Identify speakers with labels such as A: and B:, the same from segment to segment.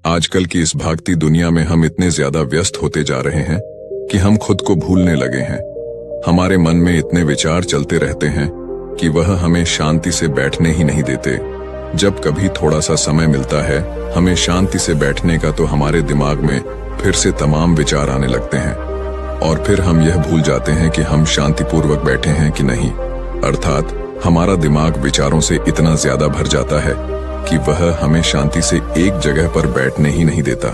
A: आजकल की इस भागती दुनिया में हम इतने ज्यादा व्यस्त होते जा रहे हैं कि हम खुद को भूलने लगे हैं। हमारे मन में इतने विचार चलते रहते हैं कि वह हमें शांति से बैठने ही नहीं देते। जब कभी थोड़ा सा समय मिलता है हमें शांति से बैठने का, तो हमारे दिमाग में फिर से तमाम विचार आने लगते हैं और फिर हम यह भूल जाते हैं कि हम शांतिपूर्वक बैठे हैं कि नहीं। अर्थात हमारा दिमाग विचारों से इतना ज्यादा भर जाता है कि वह हमें शांति से एक जगह पर बैठने ही नहीं देता।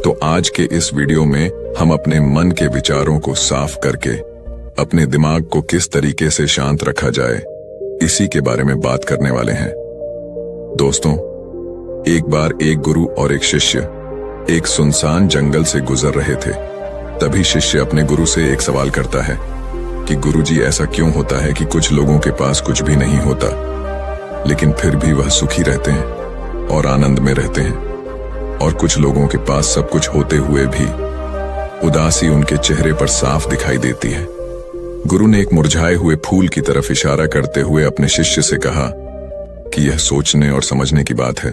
A: तो आज के इस वीडियो में हम अपने मन के विचारों को साफ करके अपने दिमाग को किस तरीके से शांत रखा जाए, इसी के बारे में बात करने वाले हैं। दोस्तों, एक बार एक गुरु और एक शिष्य एक सुनसान जंगल से गुजर रहे थे। तभी शिष्य अपने गुरु से एक सवाल करता है कि गुरुजी, ऐसा क्यों होता है कि कुछ लोगों के पास कुछ भी नहीं होता लेकिन फिर भी वह सुखी रहते हैं और आनंद में रहते हैं, और कुछ लोगों के पास सब कुछ होते हुए भी उदासी उनके चेहरे पर साफ दिखाई देती है। गुरु ने एक मुरझाए हुए फूल की तरफ इशारा करते हुए अपने शिष्य से कहा कि यह सोचने और समझने की बात है।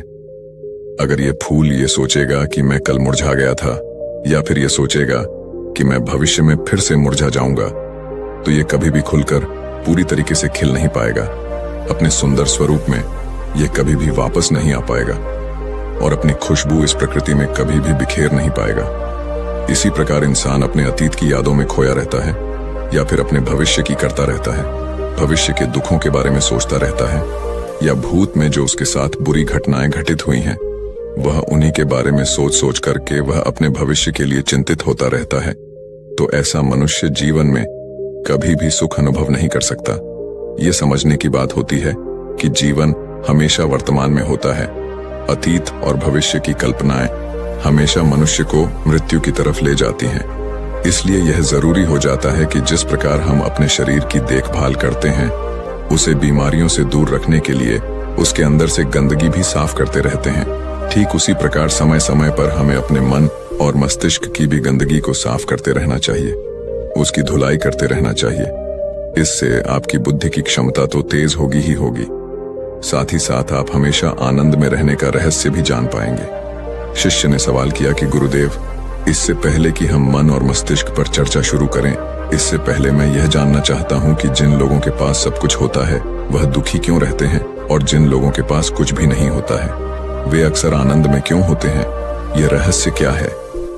A: अगर यह फूल ये सोचेगा कि मैं कल मुरझा गया था, या फिर यह सोचेगा कि मैं भविष्य में फिर से मुरझा जाऊंगा, तो यह कभी भी खुलकर पूरी तरीके से खिल नहीं पाएगा। अपने सुंदर स्वरूप में यह कभी भी वापस नहीं आ पाएगा और अपनी खुशबू इस प्रकृति में कभी भी बिखेर नहीं पाएगा। इसी प्रकार इंसान अपने अतीत की यादों में खोया रहता है या फिर अपने भविष्य की करता रहता है। भविष्य के दुखों के बारे में सोचता रहता है या भूत में जो उसके साथ बुरी घटनाएं घटित हुई हैं, वह उन्हीं के बारे में सोच सोच करके वह अपने भविष्य के लिए चिंतित होता रहता है। तो ऐसा मनुष्य जीवन में कभी भी सुख अनुभव नहीं कर सकता। ये समझने की बात होती है कि जीवन हमेशा वर्तमान में होता है। अतीत और भविष्य की कल्पनाएं हमेशा मनुष्य को मृत्यु की तरफ ले जाती हैं। इसलिए यह जरूरी हो जाता है कि जिस प्रकार हम अपने शरीर की देखभाल करते हैं, उसे बीमारियों से दूर रखने के लिए उसके अंदर से गंदगी भी साफ करते रहते हैं। ठीक उसी प्रकार समय समय पर हमें अपने मन और मस्तिष्क की भी गंदगी को साफ करते रहना चाहिए, उसकी धुलाई करते रहना चाहिए। इससे आपकी बुद्धि की क्षमता तो तेज होगी ही होगी, साथ ही साथ आप हमेशा आनंद में रहने का रहस्य भी जान पाएंगे। शिष्य ने सवाल किया कि गुरुदेव, इससे पहले कि हम मन और मस्तिष्क पर चर्चा शुरू करें, इससे पहले मैं यह जानना चाहता हूं कि जिन लोगों के पास सब कुछ होता है वह दुखी क्यों रहते हैं, और जिन लोगों के पास कुछ भी नहीं होता है वे अक्सर आनंद में क्यों होते हैं। यह रहस्य क्या है,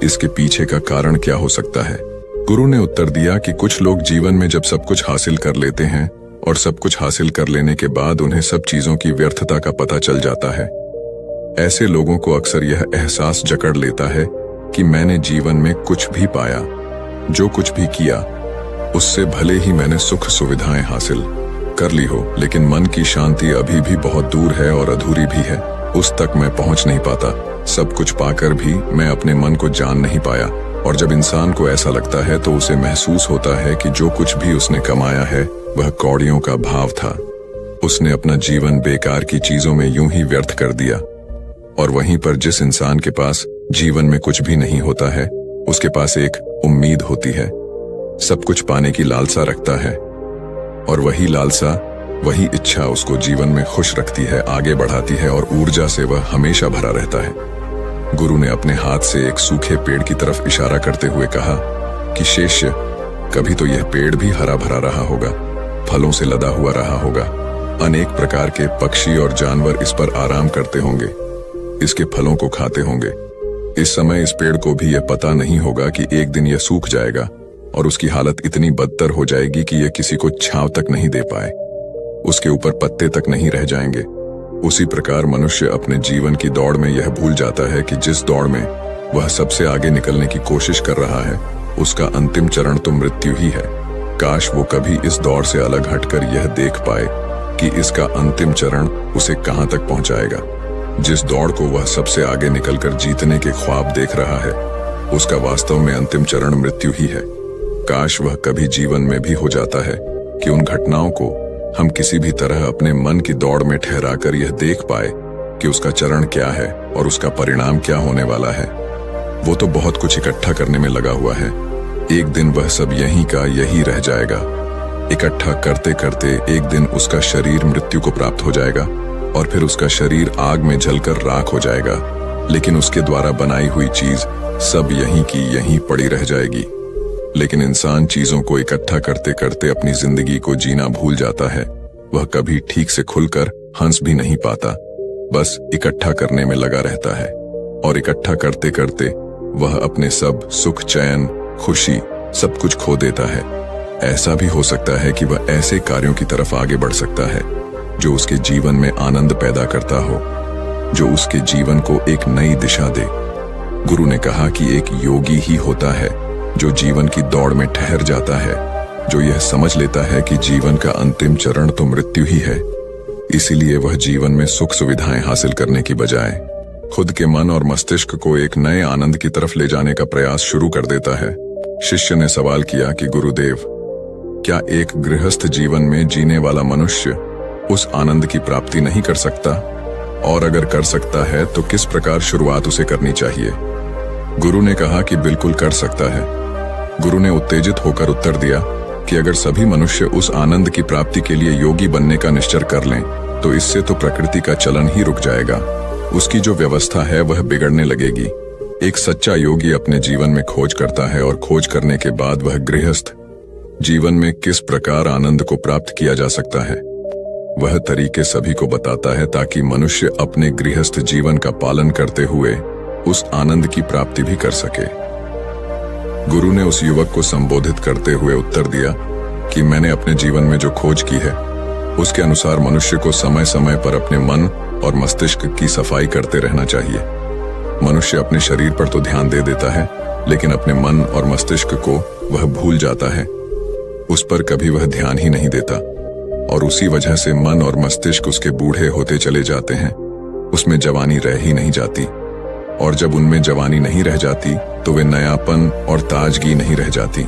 A: इसके पीछे का कारण क्या हो सकता है। गुरु ने उत्तर दिया कि कुछ लोग जीवन में जब सब कुछ हासिल कर लेते हैं और सब कुछ हासिल कर लेने के बाद उन्हें सब चीजों की व्यर्थता का पता चल जाता है। ऐसे लोगों को अक्सर यह एहसास जकड़ लेता है कि मैंने जीवन में कुछ भी पाया, जो कुछ भी किया उससे भले ही मैंने सुख सुविधाएं हासिल कर ली हो, लेकिन मन की शांति अभी भी बहुत दूर है और अधूरी भी है। उस तक मैं पहुंच नहीं पाता। सब कुछ पाकर भी मैं अपने मन को जान नहीं पाया। और जब इंसान को ऐसा लगता है तो उसे महसूस होता है कि जो कुछ भी उसने कमाया है वह कौड़ियों का भाव था। उसने अपना जीवन बेकार की चीजों में यूं ही व्यर्थ कर दिया। और वहीं पर जिस इंसान के पास जीवन में कुछ भी नहीं होता है, उसके पास एक उम्मीद होती है, सब कुछ पाने की लालसा रखता है, और वही लालसा, वही इच्छा उसको जीवन में खुश रखती है, आगे बढ़ाती है और ऊर्जा से वह हमेशा भरा रहता है। गुरु ने अपने हाथ से एक सूखे पेड़ की तरफ इशारा करते हुए कहा कि शिष्य, कभी तो यह पेड़ भी हरा भरा रहा होगा, फलों से लदा हुआ रहा होगा। अनेक प्रकार के पक्षी और जानवर इस पर आराम करते होंगे, इसके फलों को खाते होंगे। इस समय इस पेड़ को भी यह पता नहीं होगा कि एक दिन यह सूख जाएगा और उसकी हालत इतनी बदतर हो जाएगी कि यह किसी को छांव तक नहीं दे पाए, उसके ऊपर पत्ते तक नहीं रह जाएंगे। उसी प्रकार मनुष्य अपने जीवन की दौड़ में यह भूल जाता है कि जिस दौड़ में वह सबसे आगे निकलने की कोशिश कर रहा है, उसका अंतिम चरण तो मृत्यु ही है। काश वो कभी इस दौड़ से अलग हटकर यह देख पाए कि इसका अंतिम चरण उसे कहां तक पहुंचाएगा। जिस दौड़ को वह सबसे आगे निकलकर जीतने के ख्वाब देख रहा है, उसका वास्तव में अंतिम चरण मृत्यु ही है। काश वह कभी जीवन में भी हो जाता है कि उन घटनाओं को हम किसी भी तरह अपने मन की दौड़ में ठहराकर यह देख पाए कि उसका चरण क्या है और उसका परिणाम क्या होने वाला है। वो तो बहुत कुछ इकट्ठा करने में लगा हुआ है, एक दिन वह सब यहीं का यही रह जाएगा। इकट्ठा करते करते एक दिन उसका शरीर मृत्यु को प्राप्त हो जाएगा और फिर उसका शरीर आग में जलकर राख हो जाएगा। लेकिन उसके द्वारा बनाई हुई चीज सब यहीं की यहीं पड़ी रह जाएगी। लेकिन इंसान चीजों को इकट्ठा करते करते अपनी जिंदगी को जीना भूल जाता है। वह कभी ठीक से खुलकर हंस भी नहीं पाता, बस इकट्ठा करने में लगा रहता है। और इकट्ठा करते करते वह अपने सब सुख, चैन, खुशी सब कुछ खो देता है। ऐसा भी हो सकता है कि वह ऐसे कार्यों की तरफ आगे बढ़ सकता है जो उसके जीवन में आनंद पैदा करता हो, जो उसके जीवन को एक नई दिशा दे। गुरु ने कहा कि एक योगी ही होता है जो जीवन की दौड़ में ठहर जाता है, जो यह समझ लेता है कि जीवन का अंतिम चरण तो मृत्यु ही है। इसीलिए वह जीवन में सुख सुविधाएं हासिल करने की बजाय खुद के मन और मस्तिष्क को एक नए आनंद की तरफ ले जाने का प्रयास शुरू कर देता है। शिष्य ने सवाल किया कि गुरुदेव, क्या एक गृहस्थ जीवन में जीने वाला मनुष्य उस आनंद की प्राप्ति नहीं कर सकता? और अगर कर सकता है तो किस प्रकार शुरुआत उसे करनी चाहिए? गुरु ने कहा कि बिल्कुल कर सकता है। गुरु ने उत्तेजित होकर उत्तर दिया कि अगर सभी मनुष्य उस आनंद की प्राप्ति के लिए योगी बनने का निश्चय कर लें तो इससे तो प्रकृति का चलन ही रुक जाएगा। उसकी जो व्यवस्था है वह बिगड़ने लगेगी। एक सच्चा योगी अपने जीवन में खोज करता है और खोज करने के बाद वह गृहस्थ जीवन में किस प्रकार आनंद को प्राप्त किया जा सकता है वह तरीके सभी को बताता है, ताकि मनुष्य अपने गृहस्थ जीवन का पालन करते हुए उस आनंद की प्राप्ति भी कर सके। गुरु ने उस युवक को संबोधित करते हुए उत्तर दिया कि मैंने अपने जीवन में जो खोज की है उसके अनुसार मनुष्य को समय समय पर अपने मन और मस्तिष्क की सफाई करते रहना चाहिए। मनुष्य अपने शरीर पर तो ध्यान दे देता है, लेकिन अपने मन और मस्तिष्क को वह भूल जाता है। उस पर कभी वह ध्यान ही नहीं देता और उसी वजह से मन और मस्तिष्क उसके बूढ़े होते चले जाते हैं। उसमें जवानी रह ही नहीं जाती, और जब उनमें जवानी नहीं रह जाती तो वे नयापन और ताजगी नहीं रह जाती,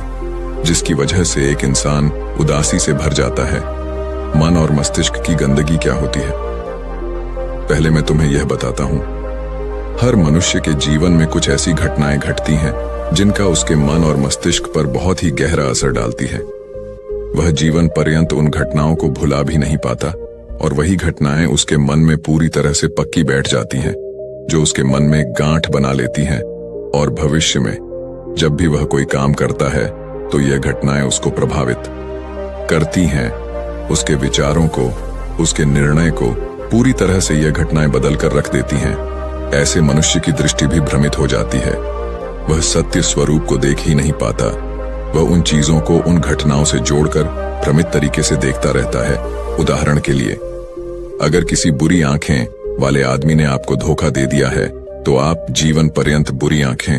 A: जिसकी वजह से एक इंसान उदासी से भर जाता है। मन और मस्तिष्क की गंदगी क्या होती है, पहले मैं तुम्हें यह बताता हूं। हर मनुष्य के जीवन में कुछ ऐसी घटनाएं घटती हैं जिनका उसके मन और मस्तिष्क पर बहुत ही गहरा असर डालती है। वह जीवन पर्यंत उन घटनाओं को भुला भी नहीं पाता, और वही घटनाएं उसके मन में पूरी तरह से पक्की बैठ जाती हैं, जो उसके मन में गांठ बना लेती हैं। और भविष्य में जब भी वह कोई काम करता है तो यह घटनाएं उसको प्रभावित करती हैं। उसके विचारों को, उसके निर्णय को पूरी तरह से यह घटनाएं बदल कर रख देती हैं। ऐसे मनुष्य की दृष्टि भी भ्रमित हो जाती है। वह सत्य स्वरूप को देख ही नहीं पाता। वह उन चीजों को उन घटनाओं से जोड़कर भ्रमित तरीके से देखता रहता है। उदाहरण के लिए, अगर किसी बुरी आंखें वाले आदमी ने आपको धोखा दे दिया है तो आप जीवन पर्यंत बुरी आंखें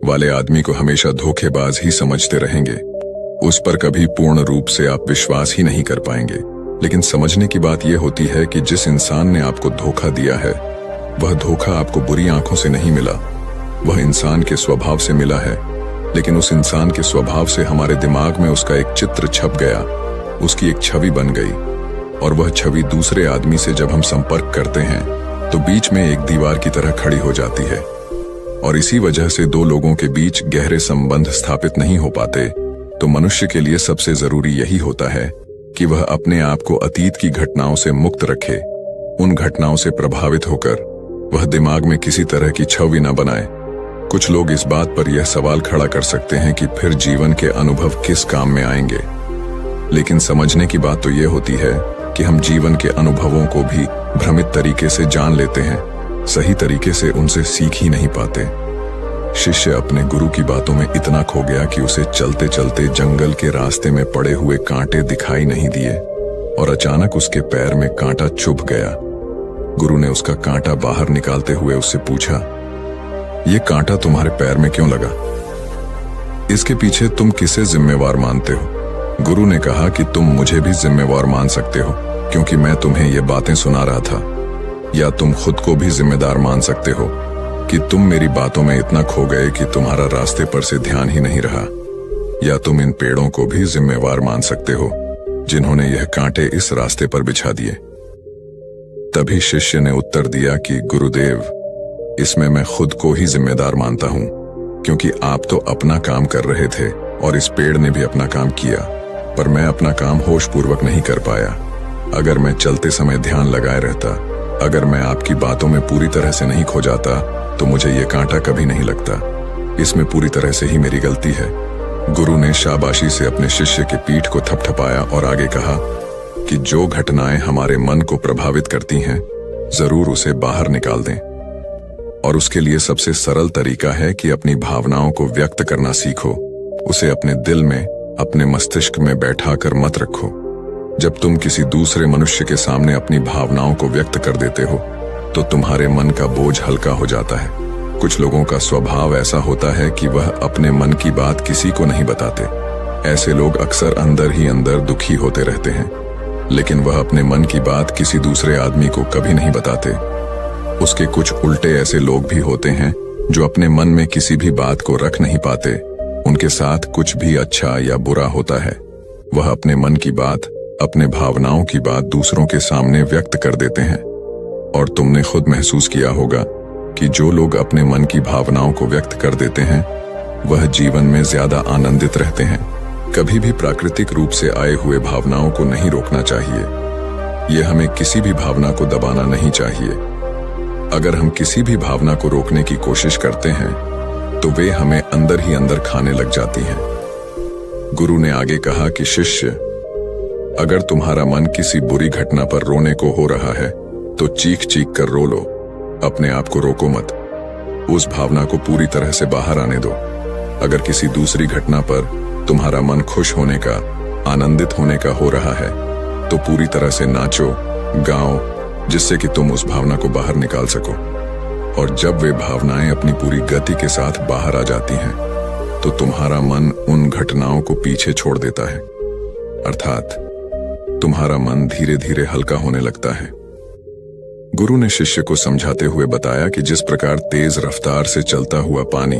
A: वाले आदमी को हमेशा धोखेबाज ही समझते रहेंगे। उस पर कभी पूर्ण रूप से आप विश्वास ही नहीं कर पाएंगे। लेकिन समझने की बात यह होती है कि जिस इंसान ने आपको धोखा दिया है वह धोखा आपको बुरी आंखों से नहीं मिला, वह इंसान के स्वभाव से मिला है। लेकिन उस इंसान के स्वभाव से हमारे दिमाग में उसका एक चित्र छप गया, उसकी एक छवि बन गई, और वह छवि दूसरे आदमी से जब हम संपर्क करते हैं तो बीच में एक दीवार की तरह खड़ी हो जाती है। और इसी वजह से दो लोगों के बीच गहरे संबंध स्थापित नहीं हो पाते। तो मनुष्य के लिए सबसे जरूरी यही होता है कि वह अपने आप को अतीत की घटनाओं से मुक्त रखे। उन घटनाओं से प्रभावित होकर वह दिमाग में किसी तरह की छवि न बनाए। कुछ लोग इस बात पर यह सवाल खड़ा कर सकते हैं कि फिर जीवन के अनुभव किस काम में आएंगे। लेकिन समझने की बात तो यह होती है कि हम जीवन के अनुभवों को भी भ्रमित तरीके से जान लेते हैं, सही तरीके से उनसे सीख ही नहीं पाते। शिष्य अपने गुरु की बातों में इतना खो गया कि उसे चलते चलते जंगल के रास्ते में पड़े हुए कांटे दिखाई नहीं दिए, और अचानक उसके पैर में कांटा चुभ गया। गुरु ने उसका कांटा बाहर निकालते हुए उससे पूछा, ये कांटा तुम्हारे पैर में क्यों लगा? इसके पीछे तुम किसे जिम्मेवार मानते हो? गुरु ने कहा कि तुम मुझे भी जिम्मेवार मान सकते हो, क्योंकि मैं तुम्हें ये बातें सुना रहा था। या तुम खुद को भी जिम्मेदार मान सकते हो कि तुम मेरी बातों में इतना खो गए कि तुम्हारा रास्ते पर से ध्यान ही नहीं रहा। या तुम इन पेड़ों को भी जिम्मेवार मान सकते हो जिन्होंने यह कांटे इस रास्ते पर बिछा दिए। तभी शिष्य ने उत्तर दिया कि गुरुदेव, इसमें मैं खुद को ही जिम्मेदार मानता हूं, क्योंकि आप तो अपना काम कर रहे थे और इस पेड़ ने भी अपना काम किया, पर मैं अपना काम होशपूर्वक नहीं कर पाया। अगर मैं चलते समय ध्यान लगाए रहता, अगर मैं आपकी बातों में पूरी तरह से नहीं खो जाता, तो मुझे ये कांटा कभी नहीं लगता। इसमें पूरी तरह से ही मेरी गलती है। गुरु ने शाबाशी से अपने शिष्य की पीठ को थपथपाया और आगे कहा कि जो घटनाएं हमारे मन को प्रभावित करती हैं, जरूर उसे बाहर निकाल दें। और उसके लिए सबसे सरल तरीका है कि अपनी भावनाओं को व्यक्त करना सीखो। उसे अपने दिल में, अपने मस्तिष्क में बैठाकर मत रखो। जब तुम किसी दूसरे मनुष्य के सामने अपनी भावनाओं को व्यक्त कर देते हो तो तुम्हारे मन का बोझ हल्का हो जाता है। कुछ लोगों का स्वभाव ऐसा होता है कि वह अपने मन की बात किसी को नहीं बताते। ऐसे लोग अक्सर अंदर ही अंदर दुखी होते रहते हैं, लेकिन वह अपने मन की बात किसी दूसरे आदमी को कभी नहीं बताते। उसके कुछ उल्टे ऐसे लोग भी होते हैं जो अपने मन में किसी भी बात को रख नहीं पाते। उनके साथ कुछ भी अच्छा या बुरा होता है, वह अपने मन की बात, अपने भावनाओं की बात दूसरों के सामने व्यक्त कर देते हैं। और तुमने खुद महसूस किया होगा कि जो लोग अपने मन की भावनाओं को व्यक्त कर देते हैं वह जीवन में ज्यादा आनंदित रहते हैं। कभी भी प्राकृतिक रूप से आए हुए भावनाओं को नहीं रोकना चाहिए। यह हमें किसी भी भावना को दबाना नहीं चाहिए। अगर हम किसी भी भावना को रोकने की कोशिश करते हैं तो वे हमें अंदर ही अंदर खाने लग जाती हैं। गुरु ने आगे कहा कि शिष्य, अगर तुम्हारा मन किसी बुरी घटना पर रोने को हो रहा है तो चीख चीख कर रो लो, अपने आप को रोको मत। उस भावना को पूरी तरह से बाहर आने दो। अगर किसी दूसरी घटना पर तुम्हारा मन खुश होने का, आनंदित होने का हो रहा है तो पूरी तरह से नाचो, गाओ, जिससे कि तुम उस भावना को बाहर निकाल सको। और जब वे भावनाएं अपनी पूरी गति के साथ बाहर आ जाती हैं तो तुम्हारा मन उन घटनाओं को पीछे छोड़ देता है, अर्थात तुम्हारा मन धीरे धीरे हल्का होने लगता है। गुरु ने शिष्य को समझाते हुए बताया कि जिस प्रकार तेज रफ्तार से चलता हुआ पानी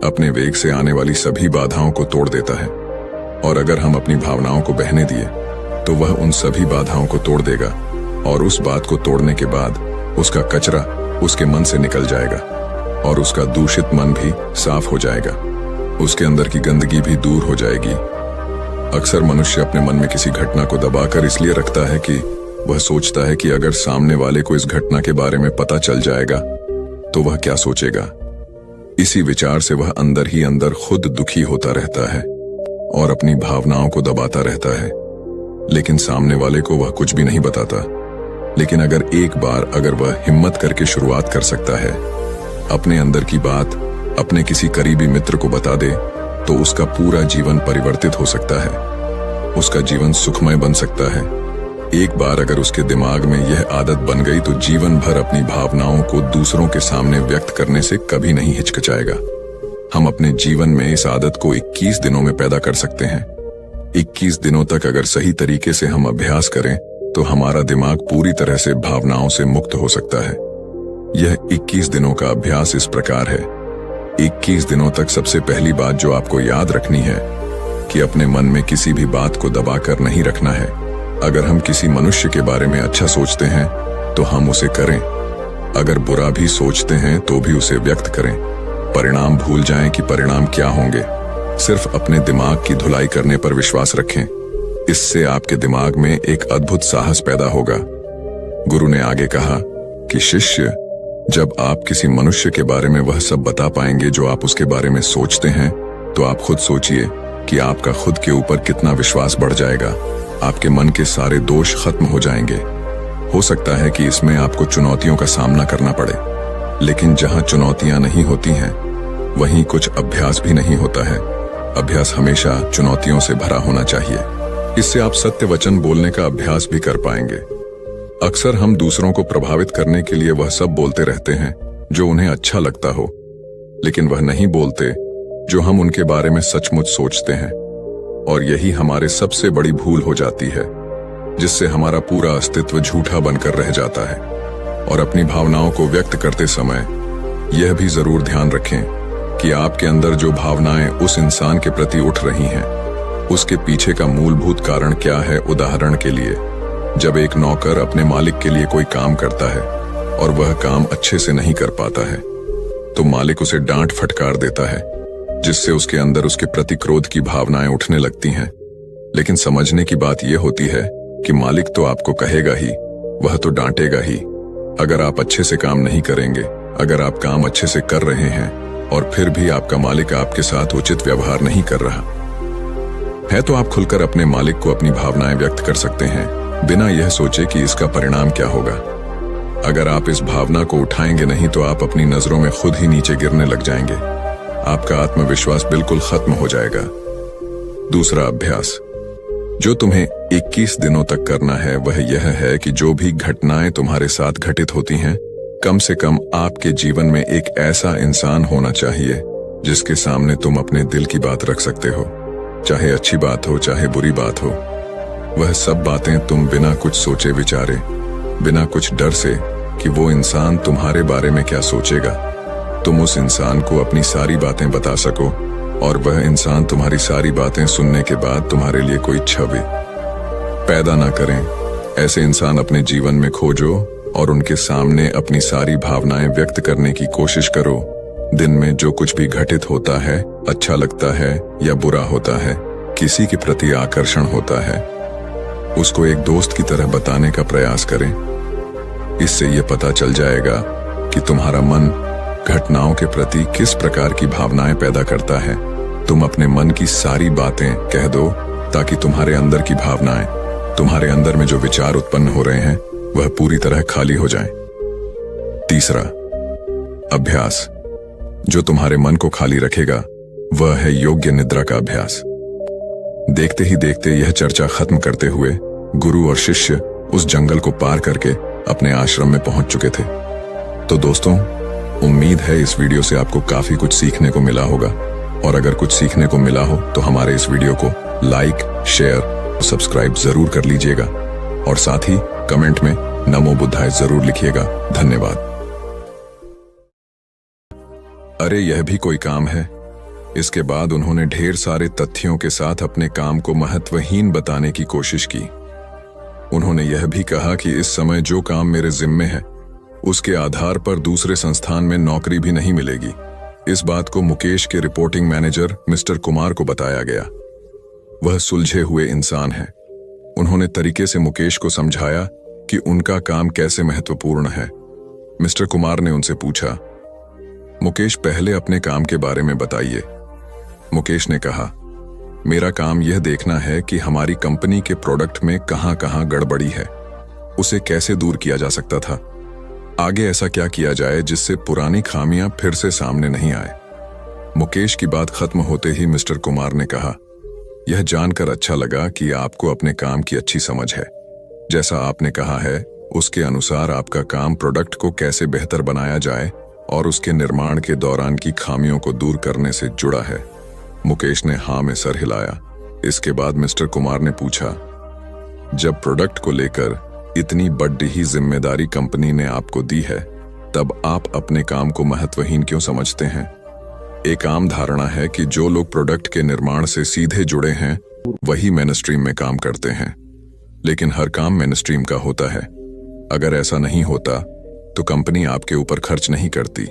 A: अपने वेग से आने वाली सभी बाधाओं को तोड़ देता है, और अगर हम अपनी भावनाओं को बहने दिए तो वह उन सभी बाधाओं को तोड़ देगा, और उस बात को तोड़ने के बाद उसका कचरा उसके मन से निकल जाएगा और उसका दूषित मन भी साफ हो जाएगा। उसके अंदर की गंदगी भी दूर हो जाएगी। अक्सर मनुष्य अपने मन में किसी घटना को दबाकर इसलिए रखता है कि वह सोचता है कि अगर सामने वाले को इस घटना के बारे में पता चल जाएगा तो वह क्या सोचेगा। इसी विचार से वह अंदर ही अंदर खुद दुखी होता रहता है और अपनी भावनाओं को दबाता रहता है, लेकिन सामने वाले को वह कुछ भी नहीं बताता। लेकिन अगर वह हिम्मत करके शुरुआत कर सकता है, अपने अंदर की बात अपने किसी करीबी मित्र को बता दे, तो उसका पूरा जीवन परिवर्तित हो सकता है। उसका जीवन सुखमय बन सकता है। एक बार अगर उसके दिमाग में यह आदत बन गई तो जीवन भर अपनी भावनाओं को दूसरों के सामने व्यक्त करने से कभी नहीं हिचकिचाएगा। हम अपने जीवन में इस आदत को 21 दिनों में पैदा कर सकते हैं। 21 दिनों तक अगर सही तरीके से हम अभ्यास करें तो हमारा दिमाग पूरी तरह से भावनाओं से मुक्त हो सकता है। यह 21 दिनों का अभ्यास इस प्रकार है। 21 दिनों तक सबसे पहली बात जो आपको याद रखनी है कि अपने मन में किसी भी बात को दबाकर नहीं रखना है। अगर हम किसी मनुष्य के बारे में अच्छा सोचते हैं तो हम उसे करें, अगर बुरा भी सोचते हैं तो भी उसे व्यक्त करें। परिणाम भूल जाएं कि परिणाम क्या होंगे। सिर्फ अपने दिमाग की धुलाई करने पर विश्वास रखें। इससे आपके दिमाग में एक अद्भुत साहस पैदा होगा। गुरु ने आगे कहा कि शिष्य, जब आप किसी मनुष्य के बारे में वह सब बता पाएंगे जो आप उसके बारे में सोचते हैं, तो आप खुद सोचिए कि आपका खुद के ऊपर कितना विश्वास बढ़ जाएगा। आपके मन के सारे दोष खत्म हो जाएंगे। हो सकता है कि इसमें आपको चुनौतियों का सामना करना पड़े, लेकिन जहां चुनौतियां नहीं होती हैं, वहीं कुछ अभ्यास भी नहीं होता है। अभ्यास हमेशा चुनौतियों से भरा होना चाहिए। इससे आप सत्य वचन बोलने का अभ्यास भी कर पाएंगे। अक्सर हम दूसरों को प्रभावित करने के लिए वह सब बोलते रहते हैं जो उन्हें अच्छा लगता हो, लेकिन वह नहीं बोलते जो हम उनके बारे में सचमुच सोचते हैं। और यही हमारे सबसे बड़ी भूल हो जाती है, जिससे हमारा पूरा अस्तित्व झूठा बनकर रह जाता है। और अपनी भावनाओं को व्यक्त करते समय यह भी जरूर ध्यान रखें कि आपके अंदर जो भावनाएं उस इंसान के प्रति उठ रही हैं, उसके पीछे का मूलभूत कारण क्या है। उदाहरण के लिए, जब एक नौकर अपने मालिक के लिए कोई काम करता है और वह काम अच्छे से नहीं कर पाता है, तो मालिक उसे डांट फटकार देता है, जिससे उसके अंदर उसके प्रति क्रोध की भावनाएं उठने लगती हैं। लेकिन समझने की बात यह होती है कि मालिक तो आपको कहेगा ही, वह तो डांटेगा ही। अगर आप अच्छे से काम नहीं करेंगे अगर आप काम अच्छे से कर रहे हैं और फिर भी आपका मालिक आपके साथ उचित व्यवहार नहीं कर रहा है, तो आप खुलकर अपने मालिक को अपनी भावनाएं व्यक्त कर सकते हैं, बिना यह सोचे कि इसका परिणाम क्या होगा। अगर आप इस भावना को उठाएंगे नहीं तो आप अपनी नजरों में खुद ही नीचे गिरने लग जाएंगे। आपका आत्मविश्वास बिल्कुल खत्म हो जाएगा। दूसरा अभ्यास जो तुम्हें 21 दिनों तक करना है वह यह है कि जो भी घटनाएं तुम्हारे साथ घटित होती हैं, कम से कम आपके जीवन में एक ऐसा इंसान होना चाहिए जिसके सामने तुम अपने दिल की बात रख सकते हो। चाहे अच्छी बात हो चाहे बुरी बात हो, वह सब बातें तुम बिना कुछ सोचे विचारे, बिना कुछ डर से कि वो इंसान तुम्हारे बारे में क्या सोचेगा, तुम उस इंसान को अपनी सारी बातें बता सको और वह इंसान तुम्हारी सारी बातें सुनने के बाद तुम्हारे लिए कोई छवि पैदा ना करें। ऐसे इंसान अपने जीवन में खोजो और उनके सामने अपनी सारी भावनाएं व्यक्त करने की कोशिश करो। दिन में जो कुछ भी घटित होता है, अच्छा लगता है या बुरा होता है, किसी के प्रति आकर्षण होता है, उसको एक दोस्त की तरह बताने का प्रयास करें। इससे यह पता चल जाएगा कि तुम्हारा मन घटनाओं के प्रति किस प्रकार की भावनाएं पैदा करता है। तुम अपने मन की सारी बातें कह दो ताकि तुम्हारे अंदर की भावनाएं, तुम्हारे अंदर में जो विचार उत्पन्न हो रहे हैं, वह पूरी तरह खाली हो जाएं। तीसरा अभ्यास जो तुम्हारे मन को खाली रखेगा वह है योग्य निद्रा का अभ्यास। देखते ही देखते यह चर्चा खत्म करते हुए गुरु और शिष्य उस जंगल को पार करके अपने आश्रम में पहुंच चुके थे। तो दोस्तों, उम्मीद है इस वीडियो से आपको काफी कुछ सीखने को मिला होगा, और अगर कुछ सीखने को मिला हो तो हमारे इस वीडियो को लाइक, शेयर और सब्सक्राइब जरूर कर लीजिएगा, और साथ ही कमेंट में नमो बुद्धाय जरूर लिखिएगा। धन्यवाद। अरे यह भी कोई काम है। इसके बाद उन्होंने ढेर सारे तथ्यों के साथ अपने काम को महत्वहीन बताने की कोशिश की। उन्होंने यह भी कहा कि इस समय जो काम मेरे जिम्मे है उसके आधार पर दूसरे संस्थान में नौकरी भी नहीं मिलेगी। इस बात को मुकेश के रिपोर्टिंग मैनेजर मिस्टर कुमार को बताया गया। वह सुलझे हुए इंसान हैं। उन्होंने तरीके से मुकेश को समझाया कि उनका काम कैसे महत्वपूर्ण है। मिस्टर कुमार ने उनसे पूछा, मुकेश पहले अपने काम के बारे में बताइए। मुकेश ने कहा, मेरा काम यह देखना है कि हमारी कंपनी के प्रोडक्ट में कहां कहां गड़बड़ी है, उसे कैसे दूर किया जा सकता था, आगे ऐसा क्या किया जाए जिससे पुरानी खामियां फिर से सामने नहीं आए। मुकेश की बात खत्म होते ही मिस्टर कुमार ने कहा, यह जानकर अच्छा लगा कि आपको अपने काम की अच्छी समझ है। जैसा आपने कहा है उसके अनुसार आपका काम प्रोडक्ट को कैसे बेहतर बनाया जाए और उसके निर्माण के दौरान की खामियों को दूर करने से जुड़ा है। मुकेश ने हाँ में सर हिलाया। इसके बाद मिस्टर कुमार ने पूछा, जब प्रोडक्ट को लेकर इतनी बड़ी ही जिम्मेदारी कंपनी ने आपको दी है, तब आप अपने काम को महत्वहीन क्यों समझते हैं? एक आम धारणा है कि जो लोग प्रोडक्ट के निर्माण से सीधे जुड़े हैं वही मेनस्ट्रीम में काम करते हैं, लेकिन हर काम मेनस्ट्रीम का होता है। अगर ऐसा नहीं होता तो कंपनी आपके ऊपर खर्च नहीं करती।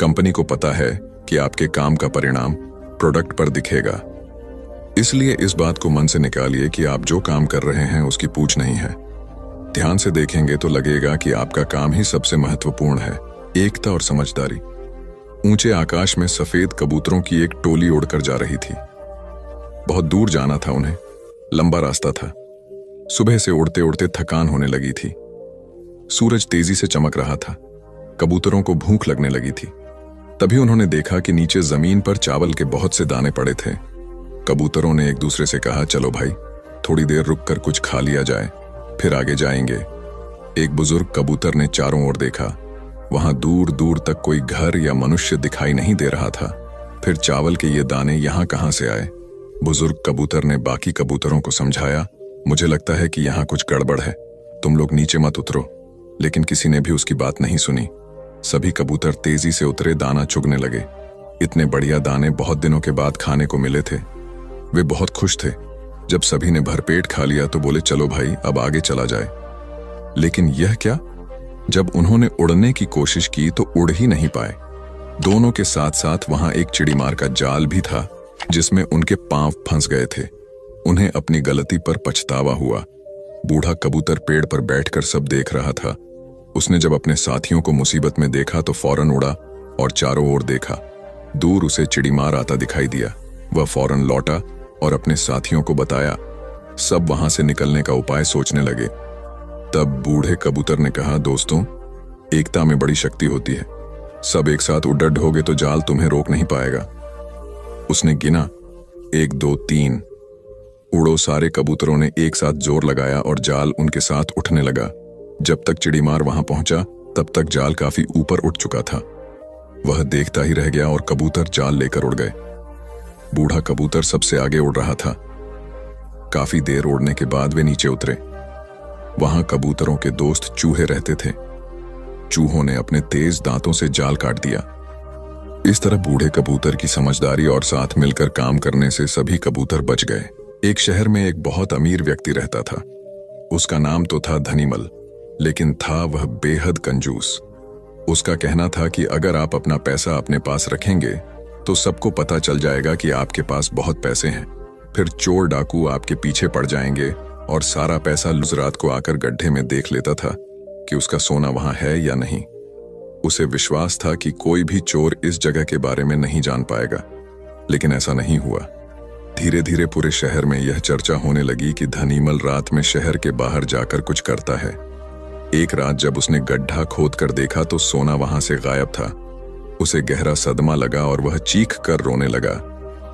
A: कंपनी को पता है कि आपके काम का परिणाम प्रोडक्ट पर दिखेगा। इसलिए इस बात को मन से निकालिए कि आप जो काम कर रहे हैं उसकी पूछ नहीं है। ध्यान से देखेंगे तो लगेगा कि आपका काम ही सबसे महत्वपूर्ण है। एकता और समझदारी। ऊंचे आकाश में सफेद कबूतरों की एक टोली उड़कर जा रही थी। बहुत दूर जाना था उन्हें, लंबा रास्ता था। सुबह से उड़ते उड़ते थकान होने लगी थी। सूरज तेजी से चमक रहा था। कबूतरों को भूख लगने लगी थी। तभी उन्होंने देखा कि नीचे जमीन पर चावल के बहुत से दाने पड़े थे। कबूतरों ने एक दूसरे से कहा, चलो भाई, थोड़ी देर रुककर कुछ खा लिया जाए, फिर आगे जाएंगे। एक बुजुर्ग कबूतर ने चारों ओर देखा। वहां दूर दूर तक कोई घर या मनुष्य दिखाई नहीं दे रहा था। फिर चावल के ये दाने यहां कहां से आए? बुजुर्ग कबूतर ने बाकी कबूतरों को समझाया, मुझे लगता है कि यहां कुछ गड़बड़ है, तुम लोग नीचे मत उतरो। लेकिन किसी ने भी उसकी बात नहीं सुनी। सभी कबूतर तेजी से उतरे, दाना चुगने लगे। इतने बढ़िया दाने बहुत दिनों के बाद खाने को मिले थे। वे बहुत खुश थे। जब सभी ने भरपेट खा लिया तो बोले, चलो भाई, अब आगे चला जाए। लेकिन यह क्या? जब उन्होंने उड़ने की कोशिश की तो उड़ ही नहीं पाए। दोनों के साथ साथ वहां एक चिड़ीमार का जाल भी था जिसमें उनके पांव फंस गए थे। उन्हें अपनी गलती पर पछतावा हुआ। बूढ़ा कबूतर पेड़ पर बैठकर सब देख रहा था। उसने जब अपने साथियों को मुसीबत में देखा तो फौरन उड़ा और चारों ओर देखा। दूर उसे चिड़ीमार आता दिखाई दिया। वह फौरन लौटा और अपने साथियों को बताया। सब वहां से निकलने का उपाय सोचने लगे। तब बूढ़े कबूतर ने कहा, दोस्तों, एकता में बड़ी शक्ति होती है। सब एक साथ उड्डत होगे तो जाल तुम्हें रोक नहीं पाएगा। उसने गिना, 1 2 3। उड़ो सारे कबूतरों ने एक साथ जोर लगाया और जाल उनके साथ उठने लगा। जब तक चिड़ीमार वहां पहुंचा तब तक जाल काफी ऊपर उठ चुका था। वह देखता ही रह गया और कबूतर जाल लेकर उड़ गए। बूढ़ा कबूतर सबसे आगे उड़ रहा था। काफी देर उड़ने के बाद वे नीचे उतरे। वहां कबूतरों के दोस्त चूहे रहते थे। चूहों ने अपने तेज दांतों से जाल काट दिया। इस तरह बूढ़े कबूतर की समझदारी और साथ मिलकर काम करने से सभी कबूतर बच गए। एक शहर में एक बहुत अमीर व्यक्ति रहता था। उसका नाम तो था धनीमल, लेकिन था वह बेहद कंजूस। उसका कहना था कि अगर आप अपना पैसा अपने पास रखेंगे तो सबको पता चल जाएगा कि आपके पास बहुत पैसे हैं। फिर चोर डाकू आपके पीछे पड़ जाएंगे और सारा पैसा रात को आकर गड्ढे में देख लेता था कि उसका सोना वहां है या नहीं। उसे विश्वास था कि कोई भी चोर इस जगह के बारे में नहीं जान पाएगा, लेकिन ऐसा नहीं हुआ। धीरे धीरे पूरे शहर में यह चर्चा होने लगी कि धनीमल रात में शहर के बाहर जाकर कुछ करता है। एक रात जब उसने गड्ढा खोद कर देखा तो सोना वहां से गायब था। उसे गहरा सदमा लगा और वह चीख कर रोने लगा।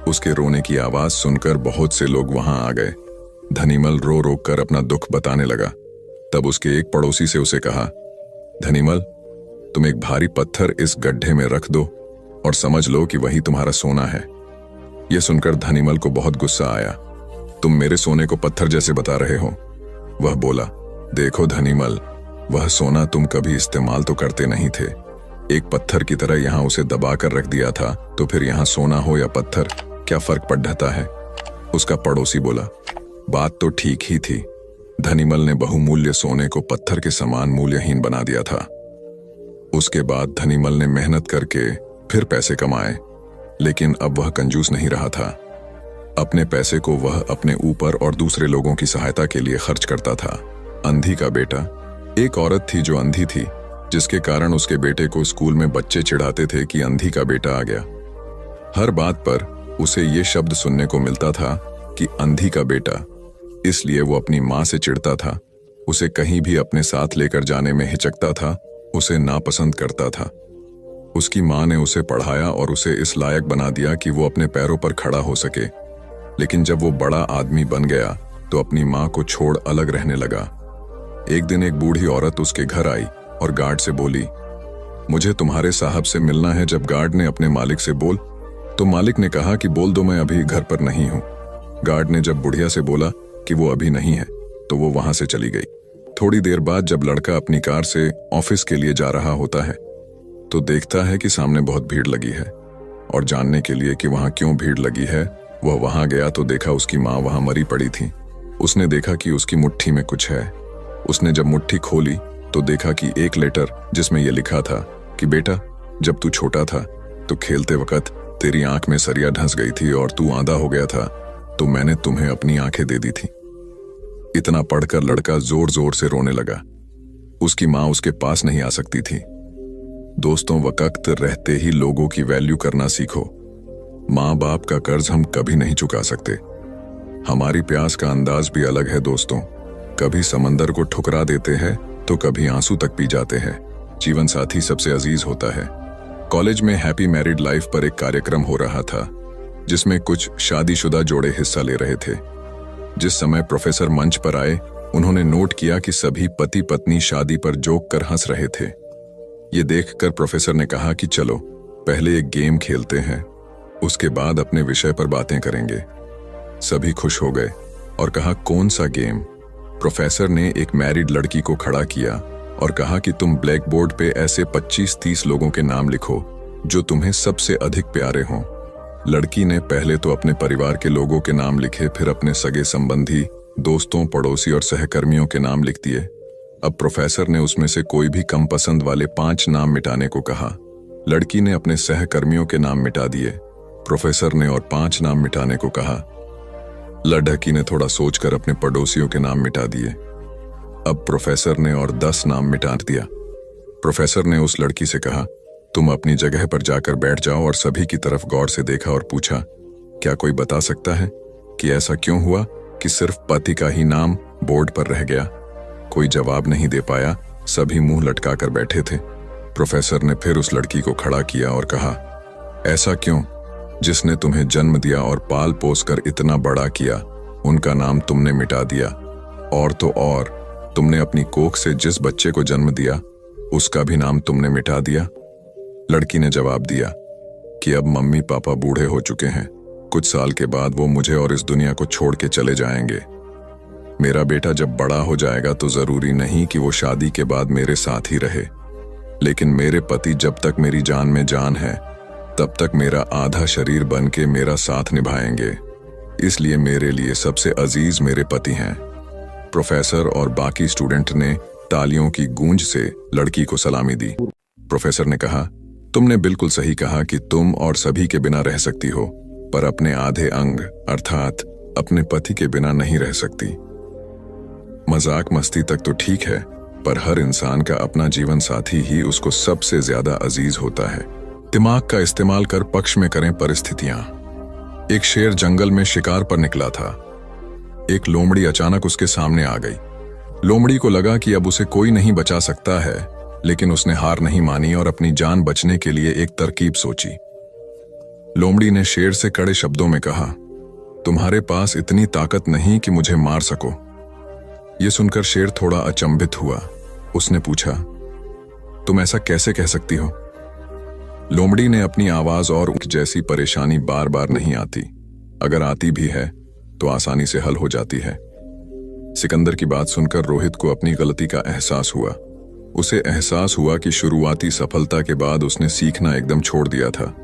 A: उसके रोने की आवाज सुनकर बहुत से लोग वहां आ गए। धनीमल रो रो कर अपना दुख बताने लगा। तब उसके एक पड़ोसी से उसे कहा, धनीमल, तुम एक भारी पत्थर इस गड्ढे में रख दो और समझ लो कि वही तुम्हारा सोना है। यह सुनकर धनीमल को बहुत गुस्सा आया। तुम मेरे सोने को पत्थर जैसे बता रहे हो। वह बोला, देखो धनीमल, वह सोना तुम कभी इस्तेमाल तो करते नहीं थे। एक पत्थर की तरह यहां उसे दबा कर रख दिया था, तो फिर यहां सोना हो या पत्थर, क्या फर्क पड़ता है? उसका पड़ोसी बोला, बात तो ठीक ही थी। धनीमल ने बहुमूल्य सोने को पत्थर के समान मूल्यहीन बना दिया था। उसके बाद धनीमल ने मेहनत करके फिर पैसे कमाए, लेकिन अब वह कंजूस नहीं रहा था। अपने पैसे को वह अपने ऊपर और दूसरे लोगों की सहायता के लिए खर्च करता था। अंधी का बेटा। एक औरत थी जो अंधी थी, जिसके कारण उसके बेटे को स्कूल में बच्चे चिढ़ाते थे कि अंधी का बेटा आ गया। हर बात पर उसे ये शब्द सुनने को मिलता था कि अंधी का बेटा। इसलिए वो अपनी माँ से चिढ़ता था, उसे कहीं भी अपने साथ लेकर जाने में हिचकता था, उसे नापसंद करता था। उसकी माँ ने उसे पढ़ाया और उसे इस लायक बना दिया कि वो अपने पैरों पर खड़ा हो सके। लेकिन जब वो बड़ा आदमी बन गया तो अपनी माँ को छोड़ अलग रहने लगा। एक दिन एक बूढ़ी औरत उसके घर आई और गार्ड से बोली, मुझे तुम्हारे साहब से मिलना है। जब गार्ड ने अपने मालिक से बोल तो मालिक ने कहा कि बोल दो, मैं अभी घर पर नहीं हूँ। गार्ड ने जब बुढ़िया से बोला कि वो अभी नहीं है तो वो वहां से चली गई। थोड़ी देर बाद जब लड़का अपनी कार से ऑफिस के लिए जा रहा होता है तो देखता है कि सामने बहुत भीड़ लगी है, और जानने के लिए कि वहां क्यों भीड़ लगी है वह वहां गया तो देखा उसकी माँ वहां मरी पड़ी थी। उसने देखा कि उसकी मुट्ठी में कुछ है। उसने जब मुट्ठी खोली तो देखा कि एक लेटर जिसमें यह लिखा था कि बेटा, जब तू छोटा था तो खेलते वक्त तेरी आंख में सरिया ढंस गई थी और तू आंधा हो गया था, तो मैंने तुम्हें अपनी आंखें दे दी थी। इतना पढ़कर लड़का जोर जोर से रोने लगा। उसकी माँ उसके पास नहीं आ सकती थी। दोस्तों, वक्त रहते ही लोगों की वैल्यू करना सीखो। माँ बाप का कर्ज हम कभी नहीं चुका सकते। हमारी प्यास का अंदाज भी अलग है दोस्तों। कभी समंदर को ठुकरा देते हैं तो कभी आंसू तक पी जाते हैं। जीवन साथी सबसे अजीज होता है। कॉलेज में हैप्पी मैरिड लाइफ पर एक कार्यक्रम हो रहा था, जिसमें कुछ शादीशुदा जोड़े हिस्सा ले रहे थे। जिस समय प्रोफेसर मंच पर आए, उन्होंने नोट किया कि सभी पति पत्नी शादी पर जोक कर हंस रहे थे। ये देखकर प्रोफेसर ने कहा कि चलो पहले एक गेम खेलते हैं, उसके बाद अपने विषय पर बातें करेंगे। सभी खुश हो गए और कहा, कौन सा गेम? प्रोफेसर ने एक मैरिड लड़की को खड़ा किया और कहा कि तुम ब्लैक बोर्ड पे ऐसे 25-30 लोगों के नाम लिखो जो तुम्हें सबसे अधिक प्यारे हों। लड़की ने पहले तो अपने परिवार के लोगों के नाम लिखे, फिर अपने सगे संबंधी, दोस्तों, पड़ोसी और सहकर्मियों के नाम लिख दिए। अब प्रोफेसर ने उसमें से कोई भी कम पसंद वाले 5 नाम मिटाने को कहा। लड़की ने अपने सहकर्मियों के नाम मिटा दिए। प्रोफेसर ने और 5 नाम मिटाने को कहा। लड़की ने थोड़ा सोचकर अपने पड़ोसियों के नाम मिटा दिए। अब प्रोफेसर ने और 10 नाम मिटा दिया। प्रोफेसर ने उस लड़की से कहा, तुम अपनी जगह पर जाकर बैठ जाओ, और सभी की तरफ गौर से देखा और पूछा, क्या कोई बता सकता है कि ऐसा क्यों हुआ कि सिर्फ पति का ही नाम बोर्ड पर रह गया? कोई जवाब नहीं दे पाया, सभी मुंह लटकाकर बैठे थे। प्रोफेसर ने फिर उस लड़की को खड़ा किया और कहा, ऐसा क्यों? जिसने तुम्हें जन्म दिया और पाल पोस कर इतना बड़ा किया, उनका नाम तुमने मिटा दिया। और तो और, तुमने अपनी कोख से जिस बच्चे को जन्म दिया, उसका भी नाम तुमने मिटा दिया। लड़की ने जवाब दिया कि अब मम्मी पापा बूढ़े हो चुके हैं, कुछ साल के बाद वो मुझे और इस दुनिया को छोड़ के चले जाएंगे। मेरा बेटा जब बड़ा हो जाएगा तो जरूरी नहीं कि वो शादी के बाद मेरे साथ ही रहे, लेकिन मेरे पति जब तक मेरी जान में जान है, तब तक मेरा आधा शरीर बन के मेरा साथ निभाएंगे। इसलिए मेरे लिए सबसे अजीज मेरे पति हैं। प्रोफेसर और बाकी स्टूडेंट ने तालियों की गूंज से लड़की को सलामी दी। प्रोफेसर ने कहा, तुमने बिल्कुल सही कहा कि तुम और सभी के बिना रह सकती हो, पर अपने आधे अंग अर्थात अपने पति के बिना नहीं रह सकती। मजाक मस्ती तक तो ठीक है, पर हर इंसान का अपना जीवन साथी ही उसको सबसे ज्यादा अजीज होता है। दिमाग का इस्तेमाल कर पक्ष में करें परिस्थितियां। एक शेर जंगल में शिकार पर निकला था। एक लोमड़ी अचानक उसके सामने आ गई। लोमड़ी को लगा कि अब उसे कोई नहीं बचा सकता है, लेकिन उसने हार नहीं मानी और अपनी जान बचने के लिए एक तरकीब सोची। लोमड़ी ने शेर से कड़े शब्दों में कहा, तुम्हारे पास इतनी ताकत नहीं कि मुझे मार सको। यह सुनकर शेर थोड़ा अचंभित हुआ। उसने पूछा, तुम ऐसा कैसे कह सकती हो? लोमड़ी ने अपनी आवाज और जैसी परेशानी बार बार नहीं आती, अगर आती भी है तो आसानी से हल हो जाती है। सिकंदर की बात सुनकर रोहित को अपनी गलती का एहसास हुआ। उसे एहसास हुआ कि शुरुआती सफलता के बाद उसने सीखना एकदम छोड़ दिया था।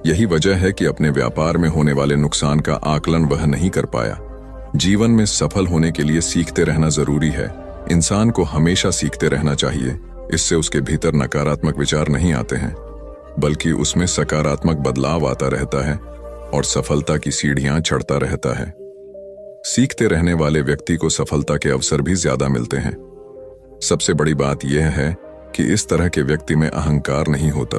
A: यही वजह है कि अपने व्यापार में होने वाले नुकसान का आकलन वह नहीं कर पाया। जीवन में सफल होने के लिए सीखते रहना जरूरी है। इंसान को हमेशा सीखते रहना चाहिए। इससे उसके भीतर नकारात्मक विचार नहीं आते हैं, बल्कि उसमें सकारात्मक बदलाव आता रहता है और सफलता की सीढ़ियां चढ़ता रहता है। सीखते रहने वाले व्यक्ति को सफलता के अवसर भी ज्यादा मिलते हैं। सबसे बड़ी बात यह है कि इस तरह के व्यक्ति में अहंकार नहीं होता।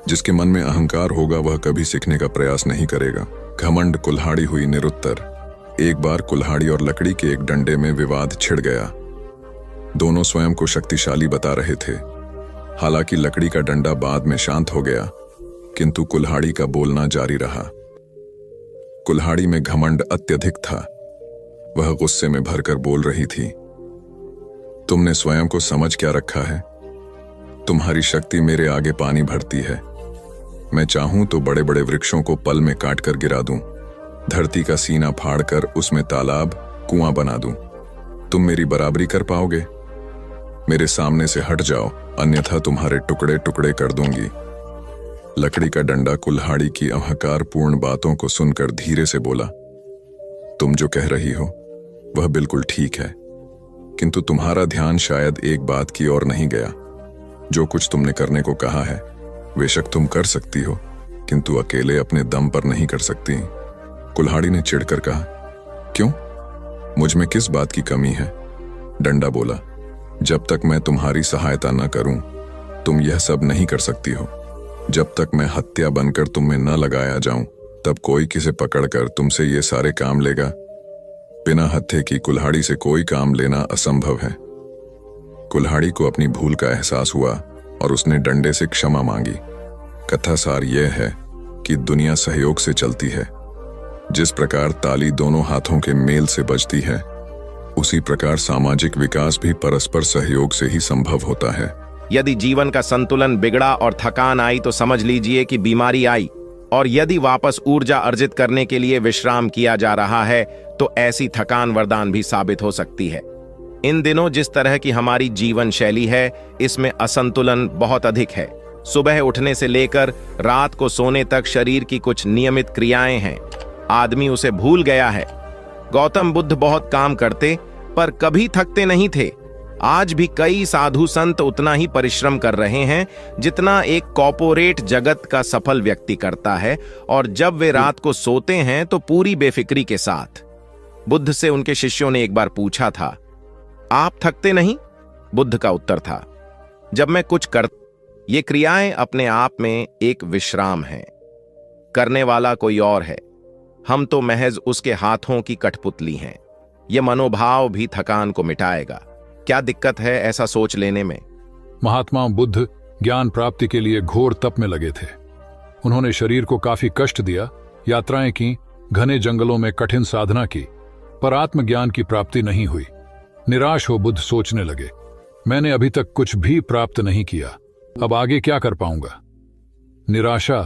A: जिसके मन में अहंकार होगा वह कभी सीखने का प्रयास नहीं करेगा। घमंड कुल्हाड़ी हुई निरुत्तर। एक बार कुल्हाड़ी और लकड़ी के एक डंडे में विवाद छिड़ गया। दोनों स्वयं को शक्तिशाली बता रहे थे। हालांकि लकड़ी का डंडा बाद में शांत हो गया, किंतु कुल्हाड़ी का बोलना जारी रहा। कुल्हाड़ी में घमंड अत्यधिक था। वह गुस्से में भरकर बोल रही थी, तुमने स्वयं को समझ क्या रखा है? तुम्हारी शक्ति मेरे आगे पानी भरती है। मैं चाहूं तो बड़े बड़े वृक्षों को पल में काट कर गिरा दूं, धरती का सीना फाड़कर उसमें तालाब कुआं बना दूं। तुम मेरी बराबरी कर पाओगे? मेरे सामने से हट जाओ, अन्यथा तुम्हारे टुकड़े टुकड़े कर दूंगी। लकड़ी का डंडा कुल्हाड़ी की अहंकारपूर्ण बातों को सुनकर धीरे से बोला, तुम जो कह रही हो वह बिल्कुल ठीक है, किंतु तुम्हारा ध्यान शायद एक बात की ओर नहीं गया। जो कुछ तुमने करने को कहा है बेशक तुम कर सकती हो, किंतु अकेले अपने दम पर नहीं कर सकती। कुल्हाड़ी ने चिढ़कर कहा, क्यों? मुझ में किस बात की कमी है? डंडा बोला, जब तक मैं तुम्हारी सहायता न करूं तुम यह सब नहीं कर सकती हो। जब तक मैं हत्या बनकर तुम में न लगाया जाऊं तब कोई किसे पकड़कर तुमसे ये सारे काम लेगा? बिना हत्थे की कुल्हाड़ी से कोई काम लेना असंभव है। कुल्हाड़ी को अपनी भूल का एहसास हुआ और उसने डंडे से क्षमा मांगी। कथा सार यह है कि दुनिया सहयोग से चलती है। जिस प्रकार ताली दोनों हाथों के मेल से बजती है, उसी प्रकार सामाजिक विकास भी परस्पर सहयोग से ही संभव होता है।
B: यदि जीवन का संतुलन बिगड़ा और थकान आई तो समझ लीजिए कि बीमारी आई, और यदि वापस ऊर्जा अर्जित करने के लिए विश्राम किया जा रहा है तो ऐसी थकान वरदान भी साबित हो सकती है। इन दिनों जिस तरह की हमारी जीवन शैली है, इसमें असंतुलन बहुत अधिक है। सुबह उठने से लेकर रात को सोने तक शरीर की कुछ नियमित क्रियाएं हैं, आदमी उसे भूल गया है। गौतम बुद्ध बहुत काम करते पर कभी थकते नहीं थे। आज भी कई साधु संत उतना ही परिश्रम कर रहे हैं जितना एक कॉर्पोरेट जगत का सफल व्यक्ति करता है, और जब वे रात को सोते हैं तो पूरी बेफिक्री के साथ। बुद्ध से उनके शिष्यों ने एक बार पूछा था, आप थकते नहीं? बुद्ध का उत्तर था, जब मैं कुछ कर, ये क्रियाएं अपने आप में एक विश्राम है। करने वाला कोई और है, हम तो महज उसके हाथों की कठपुतली हैं। यह मनोभाव भी थकान को मिटाएगा। क्या दिक्कत है ऐसा सोच लेने में?
C: महात्मा बुद्ध ज्ञान प्राप्ति के लिए घोर तप में लगे थे। उन्होंने शरीर को काफी कष्ट दिया, यात्राएं की, घने जंगलों में कठिन साधना की, पर आत्मज्ञान की प्राप्ति नहीं हुई। निराश हो बुद्ध सोचने लगे, मैंने अभी तक कुछ भी प्राप्त नहीं किया, अब आगे क्या कर पाऊंगा। निराशा,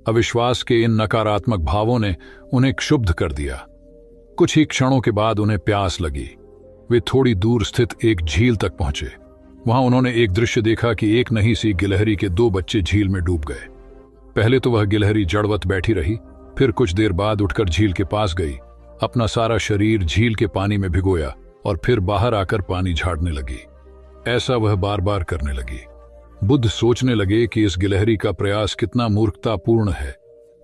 C: अविश्वास के इन नकारात्मक भावों ने उन्हें क्षुब्ध कर दिया। कुछ ही क्षणों के बाद उन्हें प्यास लगी। वे थोड़ी दूर स्थित एक झील तक पहुंचे। वहां उन्होंने एक दृश्य देखा कि एक नन्ही सी गिलहरी के 2 बच्चे झील में डूब गए। पहले तो वह गिलहरी जड़वत बैठी रही, फिर कुछ देर बाद उठकर झील के पास गई, अपना सारा शरीर झील के पानी में भिगोया और फिर बाहर आकर पानी झाड़ने लगी। ऐसा वह बार बार करने लगी। बुद्ध सोचने लगे कि इस गिलहरी का प्रयास कितना मूर्खतापूर्ण है।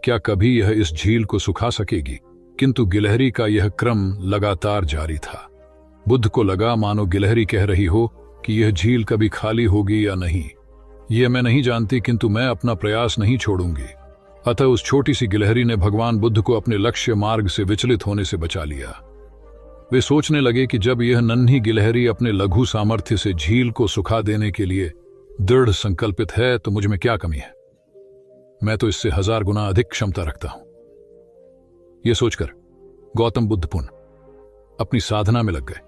C: क्या कभी यह इस झील को सुखा सकेगी? किंतु गिलहरी का यह क्रम लगातार जारी था। बुद्ध को लगा मानो गिलहरी कह रही हो कि यह झील कभी खाली होगी या नहीं, यह मैं नहीं जानती, किंतु मैं अपना प्रयास नहीं छोड़ूंगी। अतः उस छोटी सी गिलहरी ने भगवान बुद्ध को अपने लक्ष्य मार्ग से विचलित होने से बचा लिया। वे सोचने लगे कि जब यह नन्ही गिलहरी अपने लघु सामर्थ्य से झील को सुखा देने के लिए दृढ़ संकल्पित है तो मुझ में क्या कमी है। मैं तो इससे 1000 गुना अधिक क्षमता रखता हूं। यह सोचकर गौतम बुद्ध पुनः अपनी साधना में लग गए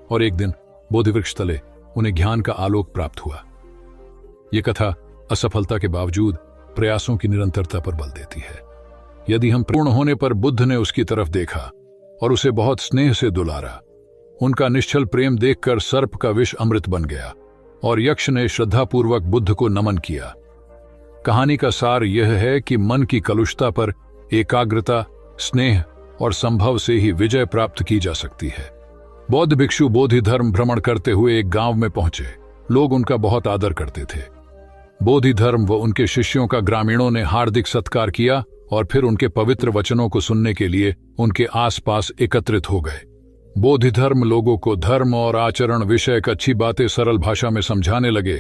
C: और एक दिन बोधिवृक्ष तले उन्हें ज्ञान का आलोक प्राप्त हुआ। यह कथा असफलता के बावजूद प्रयासों की निरंतरता पर बल देती है। यदि हम पूर्ण होने पर बुद्ध ने उसकी तरफ देखा और उसे बहुत स्नेह से दुलारा। उनका निश्चल प्रेम देखकर सर्प का विष अमृत बन गया और यक्ष ने श्रद्धापूर्वक बुद्ध को नमन किया। कहानी का सार यह है कि मन की कलुषता पर एकाग्रता, स्नेह और संभव से ही विजय प्राप्त की जा सकती है। बौद्ध भिक्षु बोधि धर्म भ्रमण करते हुए एक गांव में पहुंचे। लोग उनका बहुत आदर करते थे। बोधि धर्म व उनके शिष्यों का ग्रामीणों ने हार्दिक सत्कार किया और फिर उनके पवित्र वचनों को सुनने के लिए उनके आसपास एकत्रित हो गए। बोधि धर्म लोगों को धर्म और आचरण विषयक अच्छी बातें सरल भाषा में समझाने लगे।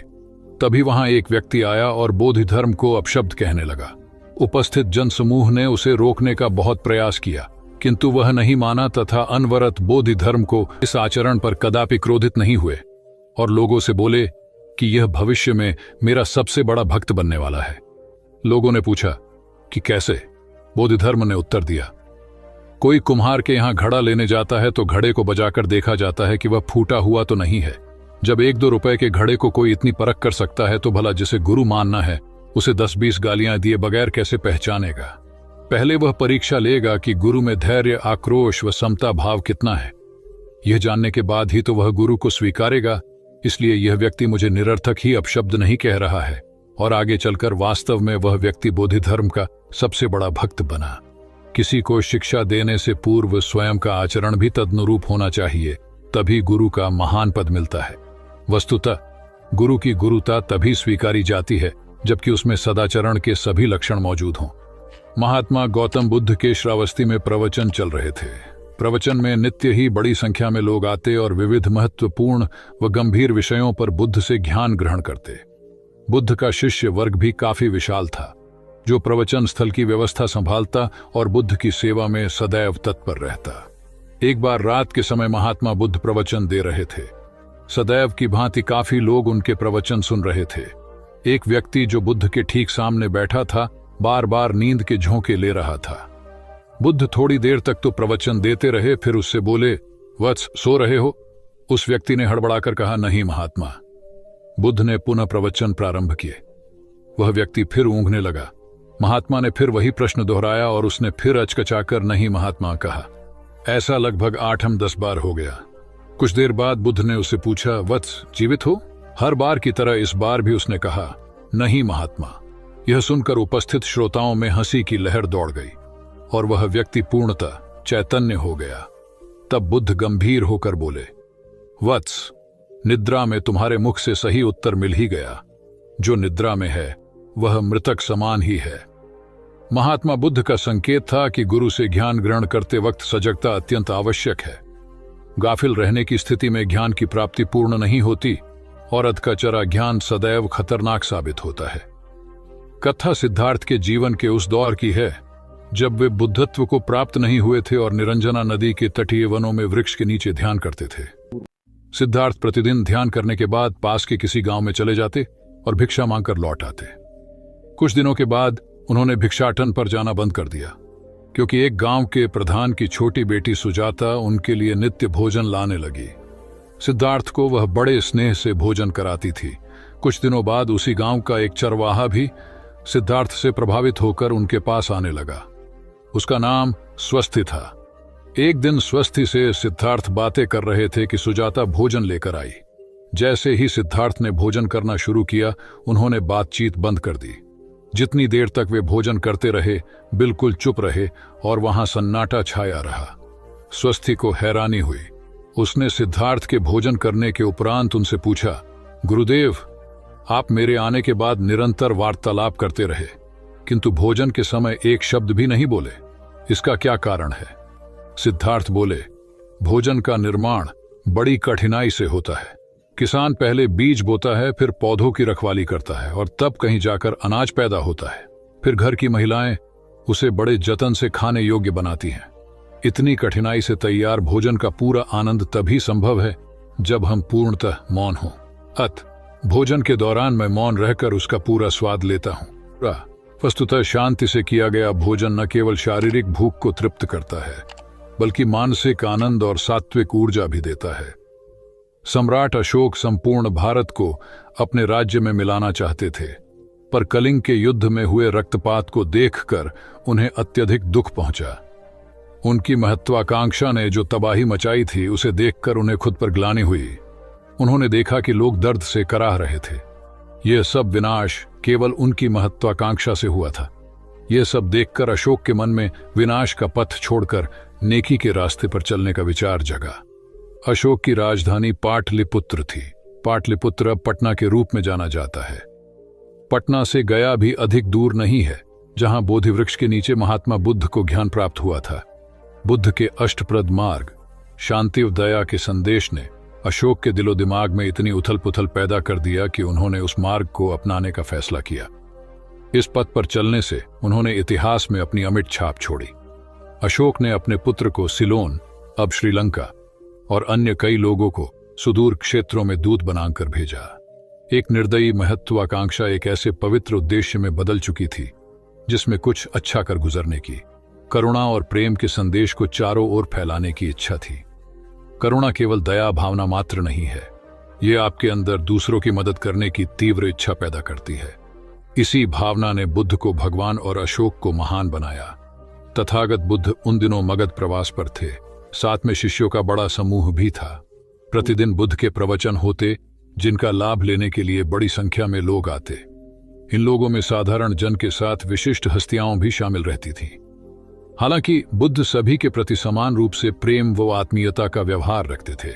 C: तभी वहां एक व्यक्ति आया और बोधि धर्म को अपशब्द कहने लगा। उपस्थित जनसमूह ने उसे रोकने का बहुत प्रयास किया, किंतु वह नहीं माना तथा अनवरत बोधि धर्म को इस आचरण पर कदापि क्रोधित नहीं हुए और लोगों से बोले कि यह भविष्य में मेरा सबसे बड़ा भक्त बनने वाला है। लोगों ने पूछा कि कैसे? बोधि धर्म ने उत्तर दिया, कोई कुम्हार के यहां घड़ा लेने जाता है तो घड़े को बजाकर देखा जाता है कि वह फूटा हुआ तो नहीं है। जब 1-2 रुपए के घड़े को कोई इतनी परख कर सकता है तो भला जिसे गुरु मानना है उसे 10-20 गालियां दिए बगैर कैसे पहचानेगा? पहले वह परीक्षा लेगा कि गुरु में धैर्य, आक्रोश व समता भाव कितना है। यह जानने के बाद ही तो वह गुरु को स्वीकारेगा। इसलिए यह व्यक्ति मुझे निरर्थक ही अपशब्द नहीं कह रहा है और आगे चलकर वास्तव में वह व्यक्ति बोधि धर्म का सबसे बड़ा भक्त बना। किसी को शिक्षा देने से पूर्व स्वयं का आचरण भी तदनुरूप होना चाहिए, तभी गुरु का महान पद मिलता है। वस्तुतः गुरु की गुरुता तभी स्वीकारी जाती है जबकि उसमें सदाचरण के सभी लक्षण मौजूद हों। महात्मा गौतम बुद्ध के श्रावस्ती में प्रवचन चल रहे थे। प्रवचन में नित्य ही बड़ी संख्या में लोग आते और विविध महत्वपूर्ण व गंभीर विषयों पर बुद्ध से ज्ञान ग्रहण करते। बुद्ध का शिष्य वर्ग भी काफी विशाल था, जो प्रवचन स्थल की व्यवस्था संभालता और बुद्ध की सेवा में सदैव तत्पर रहता। एक बार रात के समय महात्मा बुद्ध प्रवचन दे रहे थे। सदैव की भांति काफी लोग उनके प्रवचन सुन रहे थे। एक व्यक्ति जो बुद्ध के ठीक सामने बैठा था बार बार नींद के झोंके ले रहा था। बुद्ध थोड़ी देर तक तो प्रवचन देते रहे, फिर उससे बोले, वत्स, सो रहे हो? उस व्यक्ति ने हड़बड़ाकर कहा, नहीं महात्मा। बुद्ध ने पुनः प्रवचन प्रारंभ किए। वह व्यक्ति फिर ऊँघने लगा। महात्मा ने फिर वही प्रश्न दोहराया और उसने फिर अचकचाकर नहीं महात्मा कहा। ऐसा लगभग 8-10 बार हो गया। कुछ देर बाद बुद्ध ने उससे पूछा, वत्स, जीवित हो? हर बार की तरह इस बार भी उसने कहा, नहीं महात्मा। यह सुनकर उपस्थित श्रोताओं में हंसी की लहर दौड़ गई और वह व्यक्ति पूर्णतः चैतन्य हो गया। तब बुद्ध गंभीर होकर बोले, वत्स, निद्रा में तुम्हारे मुख से सही उत्तर मिल ही गया। जो निद्रा में है वह मृतक समान ही है। महात्मा बुद्ध का संकेत था कि गुरु से ज्ञान ग्रहण करते वक्त सजगता अत्यंत आवश्यक है। गाफिल रहने की स्थिति में ज्ञान की प्राप्ति पूर्ण नहीं होती। औरत का चरा ज्ञान सदैव खतरनाक साबित होता है। कथा सिद्धार्थ के जीवन के उस दौर की है जब वे बुद्धत्व को प्राप्त नहीं हुए थे और निरंजना नदी के तटीय वनों में वृक्ष के नीचे ध्यान करते थे। सिद्धार्थ प्रतिदिन ध्यान करने के बाद पास के किसी गांव में चले जाते और भिक्षा मांगकर लौट आते। कुछ दिनों के बाद उन्होंने भिक्षाटन पर जाना बंद कर दिया, क्योंकि एक गांव के प्रधान की छोटी बेटी सुजाता उनके लिए नित्य भोजन लाने लगी। सिद्धार्थ को वह बड़े स्नेह से भोजन कराती थी। कुछ दिनों बाद उसी गांव का एक चरवाहा भी सिद्धार्थ से प्रभावित होकर उनके पास आने लगा। उसका नाम स्वस्थी था। एक दिन स्वस्थी से सिद्धार्थ बातें कर रहे थे कि सुजाता भोजन लेकर आई। जैसे ही सिद्धार्थ ने भोजन करना शुरू किया, उन्होंने बातचीत बंद कर दी। जितनी देर तक वे भोजन करते रहे, बिल्कुल चुप रहे और वहां सन्नाटा छाया रहा। स्वस्थी को हैरानी हुई। उसने सिद्धार्थ के भोजन करने के उपरांत उनसे पूछा, गुरुदेव, आप मेरे आने के बाद निरंतर वार्तालाप करते रहे, किंतु भोजन के समय एक शब्द भी नहीं बोले। इसका क्या कारण है? सिद्धार्थ बोले, भोजन का निर्माण बड़ी कठिनाई से होता है। किसान पहले बीज बोता है, फिर पौधों की रखवाली करता है और तब कहीं जाकर अनाज पैदा होता है। फिर घर की महिलाएं उसे बड़े जतन से खाने योग्य बनाती हैं। इतनी कठिनाई से तैयार भोजन का पूरा आनंद तभी संभव है जब हम पूर्णतः मौन हों। भोजन के दौरान मैं मौन रहकर उसका पूरा स्वाद लेता हूं। वस्तुतः शांति से किया गया भोजन न केवल शारीरिक भूख को तृप्त करता है, बल्कि मानसिक आनंद और सात्विक ऊर्जा भी देता है। सम्राट अशोक संपूर्ण भारत को अपने राज्य में मिलाना चाहते थे, पर कलिंग के युद्ध में हुए रक्तपात को देखकर उन्हें अत्यधिक दुख पहुंचा। उनकी महत्वाकांक्षा ने जो तबाही मचाई थी, उसे देखकर उन्हें खुद पर ग्लानि हुई। उन्होंने देखा कि लोग दर्द से कराह रहे थे। यह सब विनाश केवल उनकी महत्वाकांक्षा से हुआ था। यह सब देखकर अशोक के मन में विनाश का पथ छोड़कर नेकी के रास्ते पर चलने का विचार जगा। अशोक की राजधानी पाटलिपुत्र थी। पाटलिपुत्र अब पटना के रूप में जाना जाता है। पटना से गया भी अधिक दूर नहीं है, जहां बोधि वृक्ष के नीचे महात्मा बुद्ध को ज्ञान प्राप्त हुआ था। बुद्ध के अष्टप्रद मार्ग, शांति व दया के संदेश ने अशोक के दिलो दिमाग में इतनी उथल पुथल पैदा कर दिया कि उन्होंने उस मार्ग को अपनाने का फैसला किया। इस पथ पर चलने से उन्होंने इतिहास में अपनी अमिट छाप छोड़ी। अशोक ने अपने पुत्र को सिलोन, अब श्रीलंका, और अन्य कई लोगों को सुदूर क्षेत्रों में दूत बनाकर भेजा। एक निर्दयी महत्वाकांक्षा एक ऐसे पवित्र उद्देश्य में बदल चुकी थी जिसमें कुछ अच्छा कर गुजरने की, करुणा और प्रेम के संदेश को चारों ओर फैलाने की इच्छा थी। करुणा केवल दया भावना मात्र नहीं है, ये आपके अंदर दूसरों की मदद करने की तीव्र इच्छा पैदा करती है। इसी भावना ने बुद्ध को भगवान और अशोक को महान बनाया। तथागत बुद्ध उन दिनों मगध प्रवास पर थे। साथ में शिष्यों का बड़ा समूह भी था। प्रतिदिन बुद्ध के प्रवचन होते, जिनका लाभ लेने के लिए बड़ी संख्या में लोग आते। इन लोगों में साधारण जन के साथ विशिष्ट हस्तियां भी शामिल रहती थीं। हालांकि बुद्ध सभी के प्रति समान रूप से प्रेम व आत्मीयता का व्यवहार रखते थे।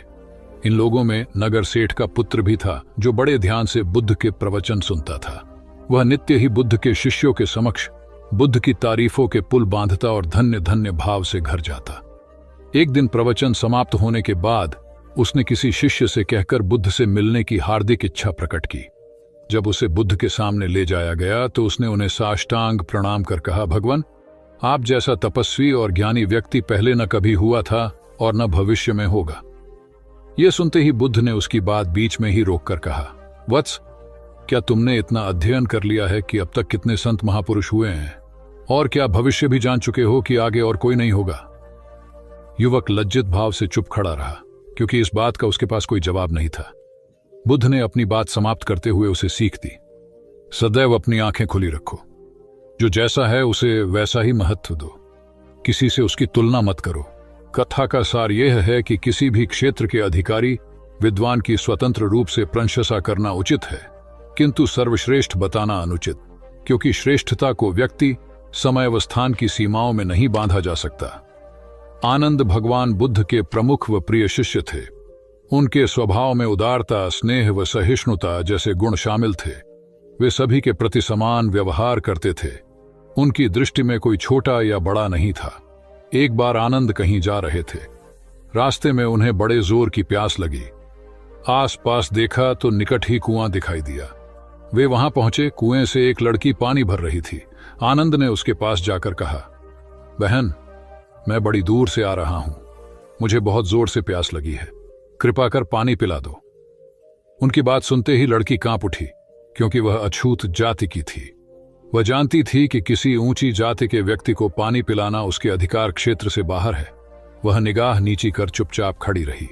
C: इन लोगों में नगर सेठ का पुत्र भी था, जो बड़े ध्यान से बुद्ध के प्रवचन सुनता था। वह नित्य ही बुद्ध के शिष्यों के समक्ष बुद्ध की तारीफों के पुल बांधता और धन्य धन्य भाव से घर जाता। एक दिन प्रवचन समाप्त होने के बाद उसने किसी शिष्य से कहकर बुद्ध से मिलने की हार्दिक इच्छा प्रकट की। जब उसे बुद्ध के सामने ले जाया गया तो उसने उन्हें साष्टांग प्रणाम कर कहा, भगवान, आप जैसा तपस्वी और ज्ञानी व्यक्ति पहले न कभी हुआ था और न भविष्य में होगा। यह सुनते ही बुद्ध ने उसकी बात बीच में ही रोककर कहा, वत्स, क्या तुमने इतना अध्ययन कर लिया है कि अब तक कितने संत महापुरुष हुए हैं, और क्या भविष्य भी जान चुके हो कि आगे और कोई नहीं होगा? युवक लज्जित भाव से चुप खड़ा रहा, क्योंकि इस बात का उसके पास कोई जवाब नहीं था। बुद्ध ने अपनी बात समाप्त करते हुए उसे सीख दी, सदैव अपनी आंखें खुली रखो। जो जैसा है उसे वैसा ही महत्व दो, किसी से उसकी तुलना मत करो। कथा का सार यह है कि किसी भी क्षेत्र के अधिकारी विद्वान की स्वतंत्र रूप से प्रशंसा करना उचित है, किंतु सर्वश्रेष्ठ बताना अनुचित, क्योंकि श्रेष्ठता को व्यक्ति, समय व स्थान की सीमाओं में नहीं बांधा जा सकता। आनंद भगवान बुद्ध के प्रमुख व प्रिय शिष्य थे। उनके स्वभाव में उदारता, स्नेह व सहिष्णुता जैसे गुण शामिल थे। वे सभी के प्रति समान व्यवहार करते थे। उनकी दृष्टि में कोई छोटा या बड़ा नहीं था। एक बार आनंद कहीं जा रहे थे। रास्ते में उन्हें बड़े जोर की प्यास लगी। आसपास देखा तो निकट ही कुआं दिखाई दिया। वे वहां पहुंचे। कुएं से एक लड़की पानी भर रही थी। आनंद ने उसके पास जाकर कहा, बहन, मैं बड़ी दूर से आ रहा हूं, मुझे बहुत जोर से प्यास लगी है, कृपा कर पानी पिला दो। उनकी बात सुनते ही लड़की कांप उठी, क्योंकि वह अछूत जाति की थी। वह जानती थी कि किसी ऊंची जाति के व्यक्ति को पानी पिलाना उसके अधिकार क्षेत्र से बाहर है। वह निगाह नीची कर चुपचाप खड़ी रही।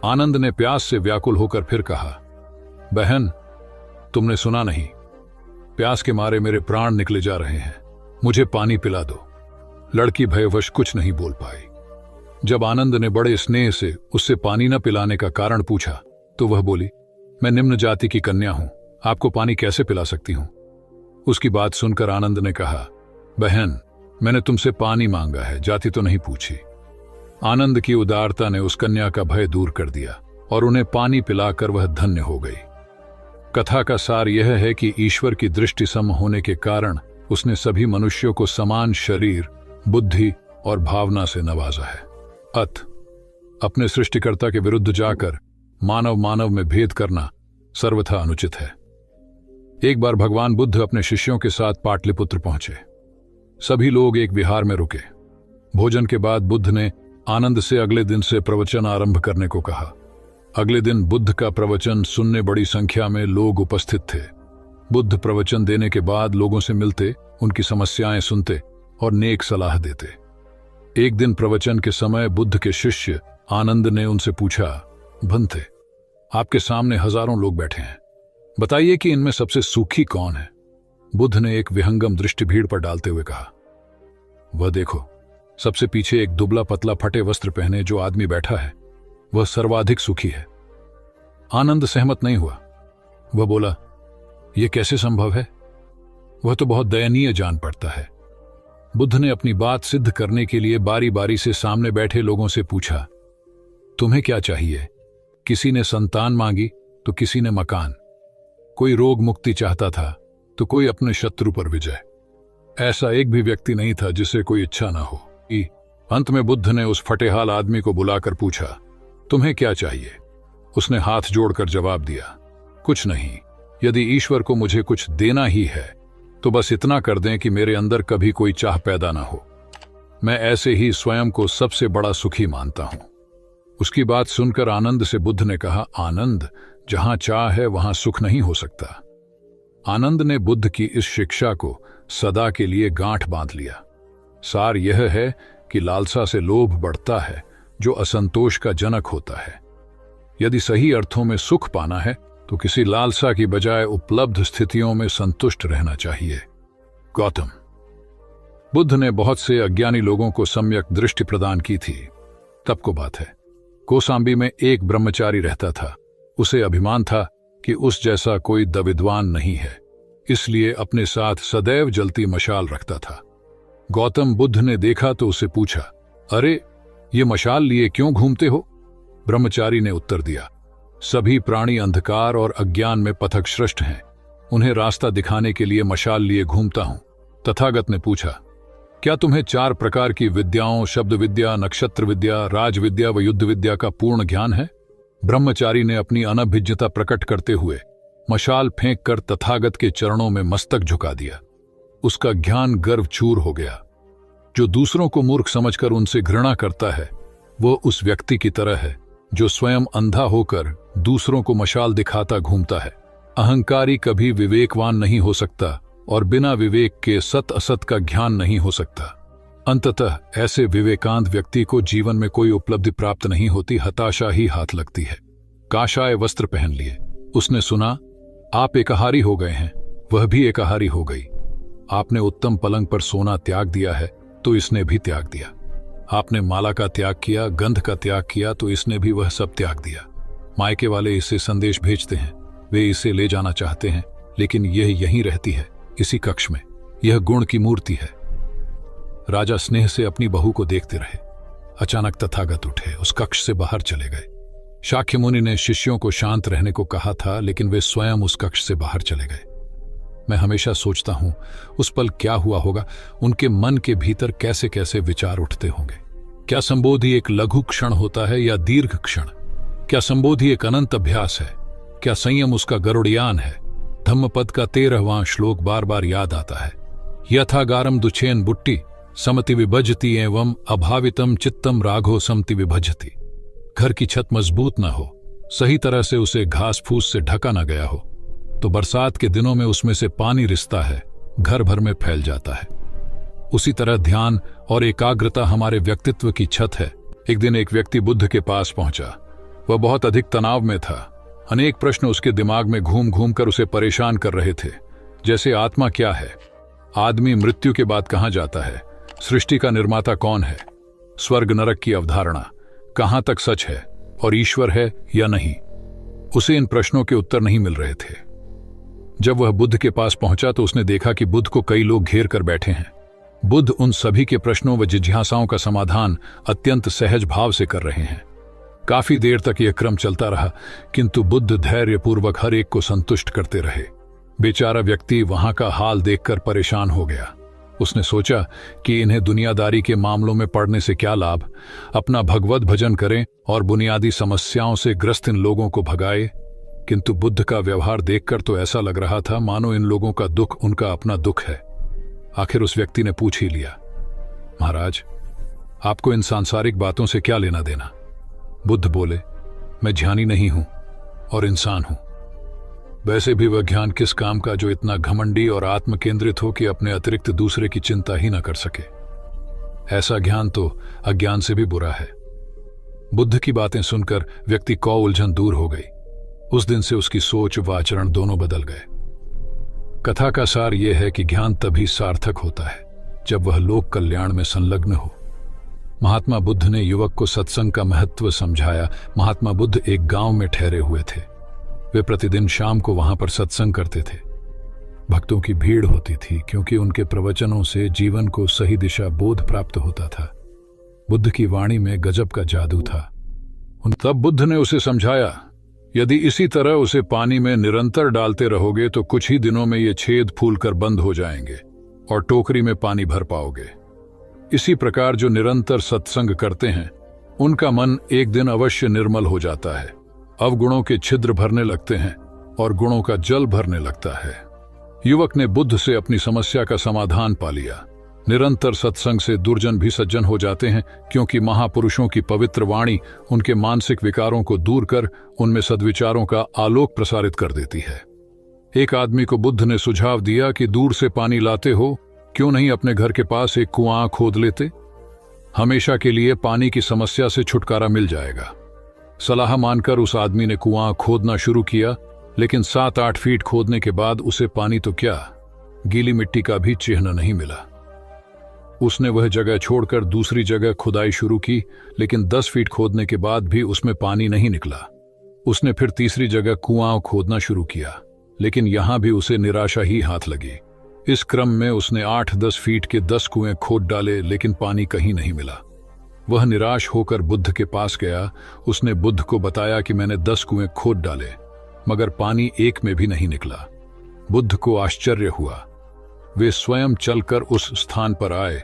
C: आनंद ने प्यास से व्याकुल होकर फिर कहा, बहन, तुमने सुना नहीं, प्यास के मारे मेरे प्राण निकले जा रहे हैं, मुझे पानी पिला दो। लड़की भयवश कुछ नहीं बोल पाई। जब आनंद ने बड़े स्नेह से उससे पानी न पिलाने का कारण पूछा तो वह बोली, मैं निम्न जाति की कन्या हूं, आपको पानी कैसे पिला सकती हूं। उसकी बात सुनकर आनंद ने कहा, बहन, मैंने तुमसे पानी मांगा है, जाति तो नहीं पूछी। आनंद की उदारता ने उस कन्या का भय दूर कर दिया और उन्हें पानी पिलाकर वह धन्य हो गई। कथा का सार यह है कि ईश्वर की दृष्टि सम होने के कारण उसने सभी मनुष्यों को समान शरीर, बुद्धि और भावना से नवाजा है। अपने सृष्टिकर्ता के विरुद्ध जाकर मानव मानव में भेद करना सर्वथा अनुचित है। एक बार भगवान बुद्ध अपने शिष्यों के साथ पाटलिपुत्र पहुंचे। सभी लोग एक विहार में रुके। भोजन के बाद बुद्ध ने आनंद से अगले दिन से प्रवचन आरंभ करने को कहा। अगले दिन बुद्ध का प्रवचन सुनने बड़ी संख्या में लोग उपस्थित थे। बुद्ध प्रवचन देने के बाद लोगों से मिलते, उनकी समस्याएं सुनते और नेक सलाह देते। एक दिन प्रवचन के समय बुद्ध के शिष्य आनंद ने उनसे पूछा, भंते, आपके सामने हजारों लोग बैठे हैं, बताइए कि इनमें सबसे सुखी कौन है। बुद्ध ने एक विहंगम दृष्टि भीड़ पर डालते हुए कहा, वह देखो, सबसे पीछे एक दुबला पतला फटे वस्त्र पहने जो आदमी बैठा है, वह सर्वाधिक सुखी है। आनंद सहमत नहीं हुआ। वह बोला, यह कैसे संभव है, वह तो बहुत दयनीय जान पड़ता है। बुद्ध ने अपनी बात सिद्ध करने के लिए बारी बारी से सामने बैठे लोगों से पूछा, तुम्हें क्या चाहिए। किसी ने संतान मांगी तो किसी ने मकान, कोई रोग मुक्ति चाहता था तो कोई अपने शत्रु पर विजय। ऐसा एक भी व्यक्ति नहीं था जिसे कोई इच्छा ना हो। अंत में बुद्ध ने उस फटेहाल आदमी को बुलाकर पूछा, तुम्हें क्या चाहिए। उसने हाथ जोड़कर जवाब दिया, कुछ नहीं, यदि ईश्वर को मुझे कुछ देना ही है तो बस इतना कर दें कि मेरे अंदर कभी कोई चाह पैदा ना हो। मैं ऐसे ही स्वयं को सबसे बड़ा सुखी मानता हूं। उसकी बात सुनकर आनंद से बुद्ध ने कहा, आनंद, जहां चाह है वहां सुख नहीं हो सकता। आनंद ने बुद्ध की इस शिक्षा को सदा के लिए गांठ बांध लिया। सार यह है कि लालसा से लोभ बढ़ता है, जो असंतोष का जनक होता है। यदि सही अर्थों में सुख पाना है तो किसी लालसा की बजाय उपलब्ध स्थितियों में संतुष्ट रहना चाहिए। गौतम बुद्ध ने बहुत से अज्ञानी लोगों को सम्यक दृष्टि प्रदान की थी। तब को बात है, कौसाम्बी में एक ब्रह्मचारी रहता था। उसे अभिमान था कि उस जैसा कोई विद्वान नहीं है, इसलिए अपने साथ सदैव जलती मशाल रखता था। गौतम बुद्ध ने देखा तो उसे पूछा, अरे, ये मशाल लिए क्यों घूमते हो। ब्रह्मचारी ने उत्तर दिया, सभी प्राणी अंधकार और अज्ञान में पथश्रष्ट हैं, उन्हें रास्ता दिखाने के लिए मशाल लिए घूमता हूं। तथागत ने पूछा, क्या तुम्हें 4 प्रकार की विद्याओं, शब्द विद्या, नक्षत्र विद्या, राज विद्या व युद्ध विद्या का पूर्ण ज्ञान है। ब्रह्मचारी ने अपनी अनभिज्ञता प्रकट करते हुए मशाल फेंककर तथागत के चरणों में मस्तक झुका दिया। उसका ज्ञान गर्व चूर हो गया। जो दूसरों को मूर्ख समझकर उनसे घृणा करता है, वो उस व्यक्ति की तरह है जो स्वयं अंधा होकर दूसरों को मशाल दिखाता घूमता है। अहंकारी कभी विवेकवान नहीं हो सकता और बिना विवेक के सत असत का ज्ञान नहीं हो सकता। अंततः ऐसे विवेकांत व्यक्ति को जीवन में कोई उपलब्धि प्राप्त नहीं होती, हताशा ही हाथ लगती है। काशाय वस्त्र पहन लिए। उसने सुना, आप एकाहारी हो गए हैं, वह भी एकाहारी हो गई। आपने उत्तम पलंग पर सोना त्याग दिया है तो इसने भी त्याग दिया। आपने माला का त्याग किया, गंध का त्याग किया तो इसने भी वह सब त्याग दिया। मायके वाले इसे संदेश भेजते हैं, वे इसे ले जाना चाहते हैं, लेकिन यह यहीं रहती है, इसी कक्ष में। यह गुण की मूर्ति है। राजा स्नेह से अपनी बहू को देखते रहे। अचानक तथागत उठे, उस कक्ष से बाहर चले गए। शाक्य मुनि ने शिष्यों को शांत रहने को कहा था, लेकिन वे स्वयं उस कक्ष से बाहर चले गए। मैं हमेशा सोचता हूं, उस पल क्या हुआ होगा, उनके मन के भीतर कैसे कैसे विचार उठते होंगे। क्या संबोधि एक लघु क्षण होता है या दीर्घ क्षण। क्या संबोधि एक अनंत अभ्यास है? क्या संयम उसका गरुड़यान है? धम्मपद का 13वां श्लोक बार बार याद आता है। यथागारम दुछेन बुट्टी समति विभजति एवं अभावितम चित्तम राघो समति विभजति। घर की छत मजबूत न हो, सही तरह से उसे घास फूस से ढका न गया हो, तो बरसात के दिनों में उसमें से पानी रिसता है, घर भर में फैल जाता है। उसी तरह ध्यान और एकाग्रता हमारे व्यक्तित्व की छत है। एक दिन एक व्यक्ति बुद्ध के पास पहुंचा। वह बहुत अधिक तनाव में था। अनेक प्रश्न उसके दिमाग में घूम घूम कर उसे परेशान कर रहे थे, जैसे आत्मा क्या है, आदमी मृत्यु के बाद कहां जाता है, सृष्टि का निर्माता कौन है, स्वर्ग नरक की अवधारणा कहां तक सच है और ईश्वर है या नहीं। उसे इन प्रश्नों के उत्तर नहीं मिल रहे थे। जब वह बुद्ध के पास पहुंचा तो उसने देखा कि बुद्ध को कई लोग घेर कर बैठे हैं। बुद्ध उन सभी के प्रश्नों व जिज्ञासाओं का समाधान अत्यंत सहज भाव से कर रहे हैं। काफी देर तक यह क्रम चलता रहा, किंतु बुद्ध धैर्यपूर्वक हर एक को संतुष्ट करते रहे। बेचारा व्यक्ति वहां का हाल देखकर परेशान हो गया। उसने सोचा कि इन्हें दुनियादारी के मामलों में पड़ने से क्या लाभ, अपना भगवत भजन करें और बुनियादी समस्याओं से ग्रस्त इन लोगों को भगाए। किंतु बुद्ध का व्यवहार देखकर तो ऐसा लग रहा था मानो इन लोगों का दुख उनका अपना दुख है। आखिर उस व्यक्ति ने पूछ ही लिया, महाराज, आपको इन सांसारिक बातों से क्या लेना देना? बुद्ध बोले, मैं ज्ञानी नहीं हूं और इंसान हूं। वैसे भी वह ज्ञान किस काम का जो इतना घमंडी और आत्म केंद्रित हो कि अपने अतिरिक्त दूसरे की चिंता ही न कर सके। ऐसा ज्ञान तो अज्ञान से भी बुरा है। बुद्ध की बातें सुनकर व्यक्ति को उलझन दूर हो गई। उस दिन से उसकी सोच व आचरण दोनों बदल गए। कथा का सार यह है कि ज्ञान तभी सार्थक होता है जब वह लोक कल्याण में संलग्न हो। महात्मा बुद्ध ने युवक को सत्संग का महत्व समझाया। महात्मा बुद्ध एक गांव में ठहरे हुए थे। वे प्रतिदिन शाम को वहां पर सत्संग करते थे। भक्तों की भीड़ होती थी क्योंकि उनके प्रवचनों से जीवन को सही दिशा बोध प्राप्त होता था। बुद्ध की वाणी में गजब का जादू था। तब बुद्ध ने उसे समझाया, यदि इसी तरह उसे पानी में निरंतर डालते रहोगे तो कुछ ही दिनों में ये छेद फूलकर बंद हो जाएंगे और टोकरी में पानी भर पाओगे। इसी प्रकार जो निरंतर सत्संग करते हैं उनका मन एक दिन अवश्य निर्मल हो जाता है। अवगुणों के छिद्र भरने लगते हैं और गुणों का जल भरने लगता है। युवक ने बुद्ध से अपनी समस्या का समाधान पा लिया। निरंतर सत्संग से दुर्जन भी सज्जन हो जाते हैं, क्योंकि महापुरुषों की पवित्र वाणी उनके मानसिक विकारों को दूर कर उनमें सद्विचारों का आलोक प्रसारित कर देती है। एक आदमी को बुद्ध ने सुझाव दिया कि दूर से पानी लाते हो, क्यों नहीं अपने घर के पास एक कुआं खोद लेते? हमेशा के लिए पानी की समस्या से छुटकारा मिल जाएगा। सलाह मानकर उस आदमी ने कुआं खोदना शुरू किया, लेकिन 7-8 फीट खोदने के बाद उसे पानी तो क्या, गीली मिट्टी का भी चिन्ह नहीं मिला। उसने वह जगह छोड़कर दूसरी जगह खुदाई शुरू की, लेकिन 10 फीट खोदने के बाद भी उसमें पानी नहीं निकला। उसने फिर तीसरी जगह कुआं खोदना शुरू किया, लेकिन यहां भी उसे निराशा ही हाथ लगी। इस क्रम में उसने 8-10 फीट के 10 कुएं खोद डाले, लेकिन पानी कहीं नहीं मिला। वह निराश होकर बुद्ध के पास गया। उसने बुद्ध को बताया कि मैंने 10 कुएं खोद डाले, मगर पानी एक में भी नहीं निकला। बुद्ध को आश्चर्य हुआ। वे स्वयं चलकर उस स्थान पर आए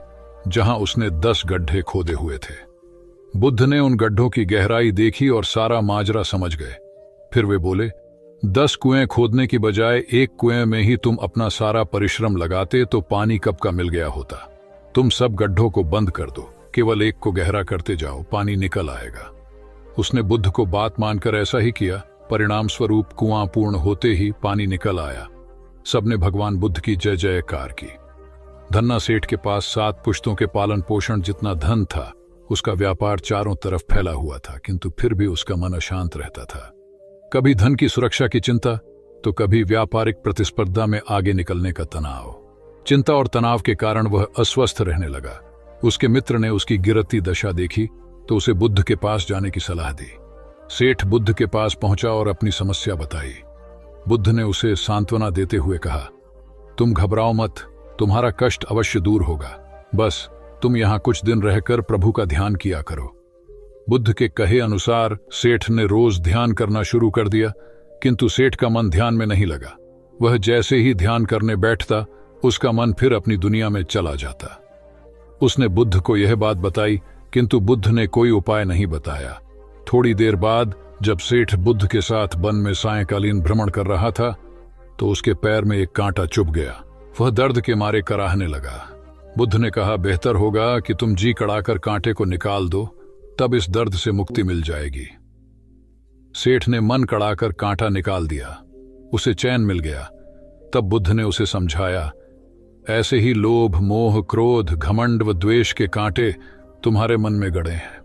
C: जहां उसने 10 गड्ढे खोदे हुए थे। बुद्ध ने उन गड्ढों की गहराई देखी और सारा माजरा समझ गए। फिर वे बोले, 10 कुएं खोदने की बजाय एक कुएं में ही तुम अपना सारा परिश्रम लगाते तो पानी कब का मिल गया होता। तुम सब गड्ढों को बंद कर दो, केवल एक को गहरा करते जाओ, पानी निकल आएगा। उसने बुद्ध को बात मानकर ऐसा ही किया। परिणाम स्वरूप कुआं पूर्ण होते ही पानी निकल आया। सबने भगवान बुद्ध की जय जयकार की। धन्ना सेठ के पास 7 पुश्तों के पालन पोषण जितना धन था। उसका व्यापार चारों तरफ फैला हुआ था, किंतु फिर भी उसका मन अशांत रहता था। कभी धन की सुरक्षा की चिंता, तो कभी व्यापारिक प्रतिस्पर्धा में आगे निकलने का तनाव। चिंता और तनाव के कारण वह अस्वस्थ रहने लगा। उसके मित्र ने उसकी गिरती दशा देखी तो उसे बुद्ध के पास जाने की सलाह दी। सेठ बुद्ध के पास पहुंचा और अपनी समस्या बताई। बुद्ध ने उसे सांत्वना देते हुए कहा, तुम घबराओ मत, तुम्हारा कष्ट अवश्य दूर होगा। बस तुम यहां कुछ दिन रहकर प्रभु का ध्यान किया करो। बुद्ध के कहे अनुसार सेठ ने रोज ध्यान करना शुरू कर दिया, किंतु सेठ का मन ध्यान में नहीं लगा। वह जैसे ही ध्यान करने बैठता, उसका मन फिर अपनी दुनिया में चला जाता। उसने बुद्ध को यह बात बताई, किंतु बुद्ध ने कोई उपाय नहीं बताया। थोड़ी देर बाद जब सेठ बुद्ध के साथ वन में सायंकालीन भ्रमण कर रहा था तो उसके पैर में एक कांटा चुभ गया। वह दर्द के मारे कराहने लगा। बुद्ध ने कहा, बेहतर होगा कि तुम जी कड़ाकर कांटे को निकाल दो, तब इस दर्द से मुक्ति मिल जाएगी। सेठ ने मन कड़ाकर कांटा निकाल दिया। उसे चैन मिल गया। तब बुद्ध ने उसे समझाया, ऐसे ही लोभ, मोह, क्रोध, घमंड व द्वेष के कांटे तुम्हारे मन में गड़े हैं।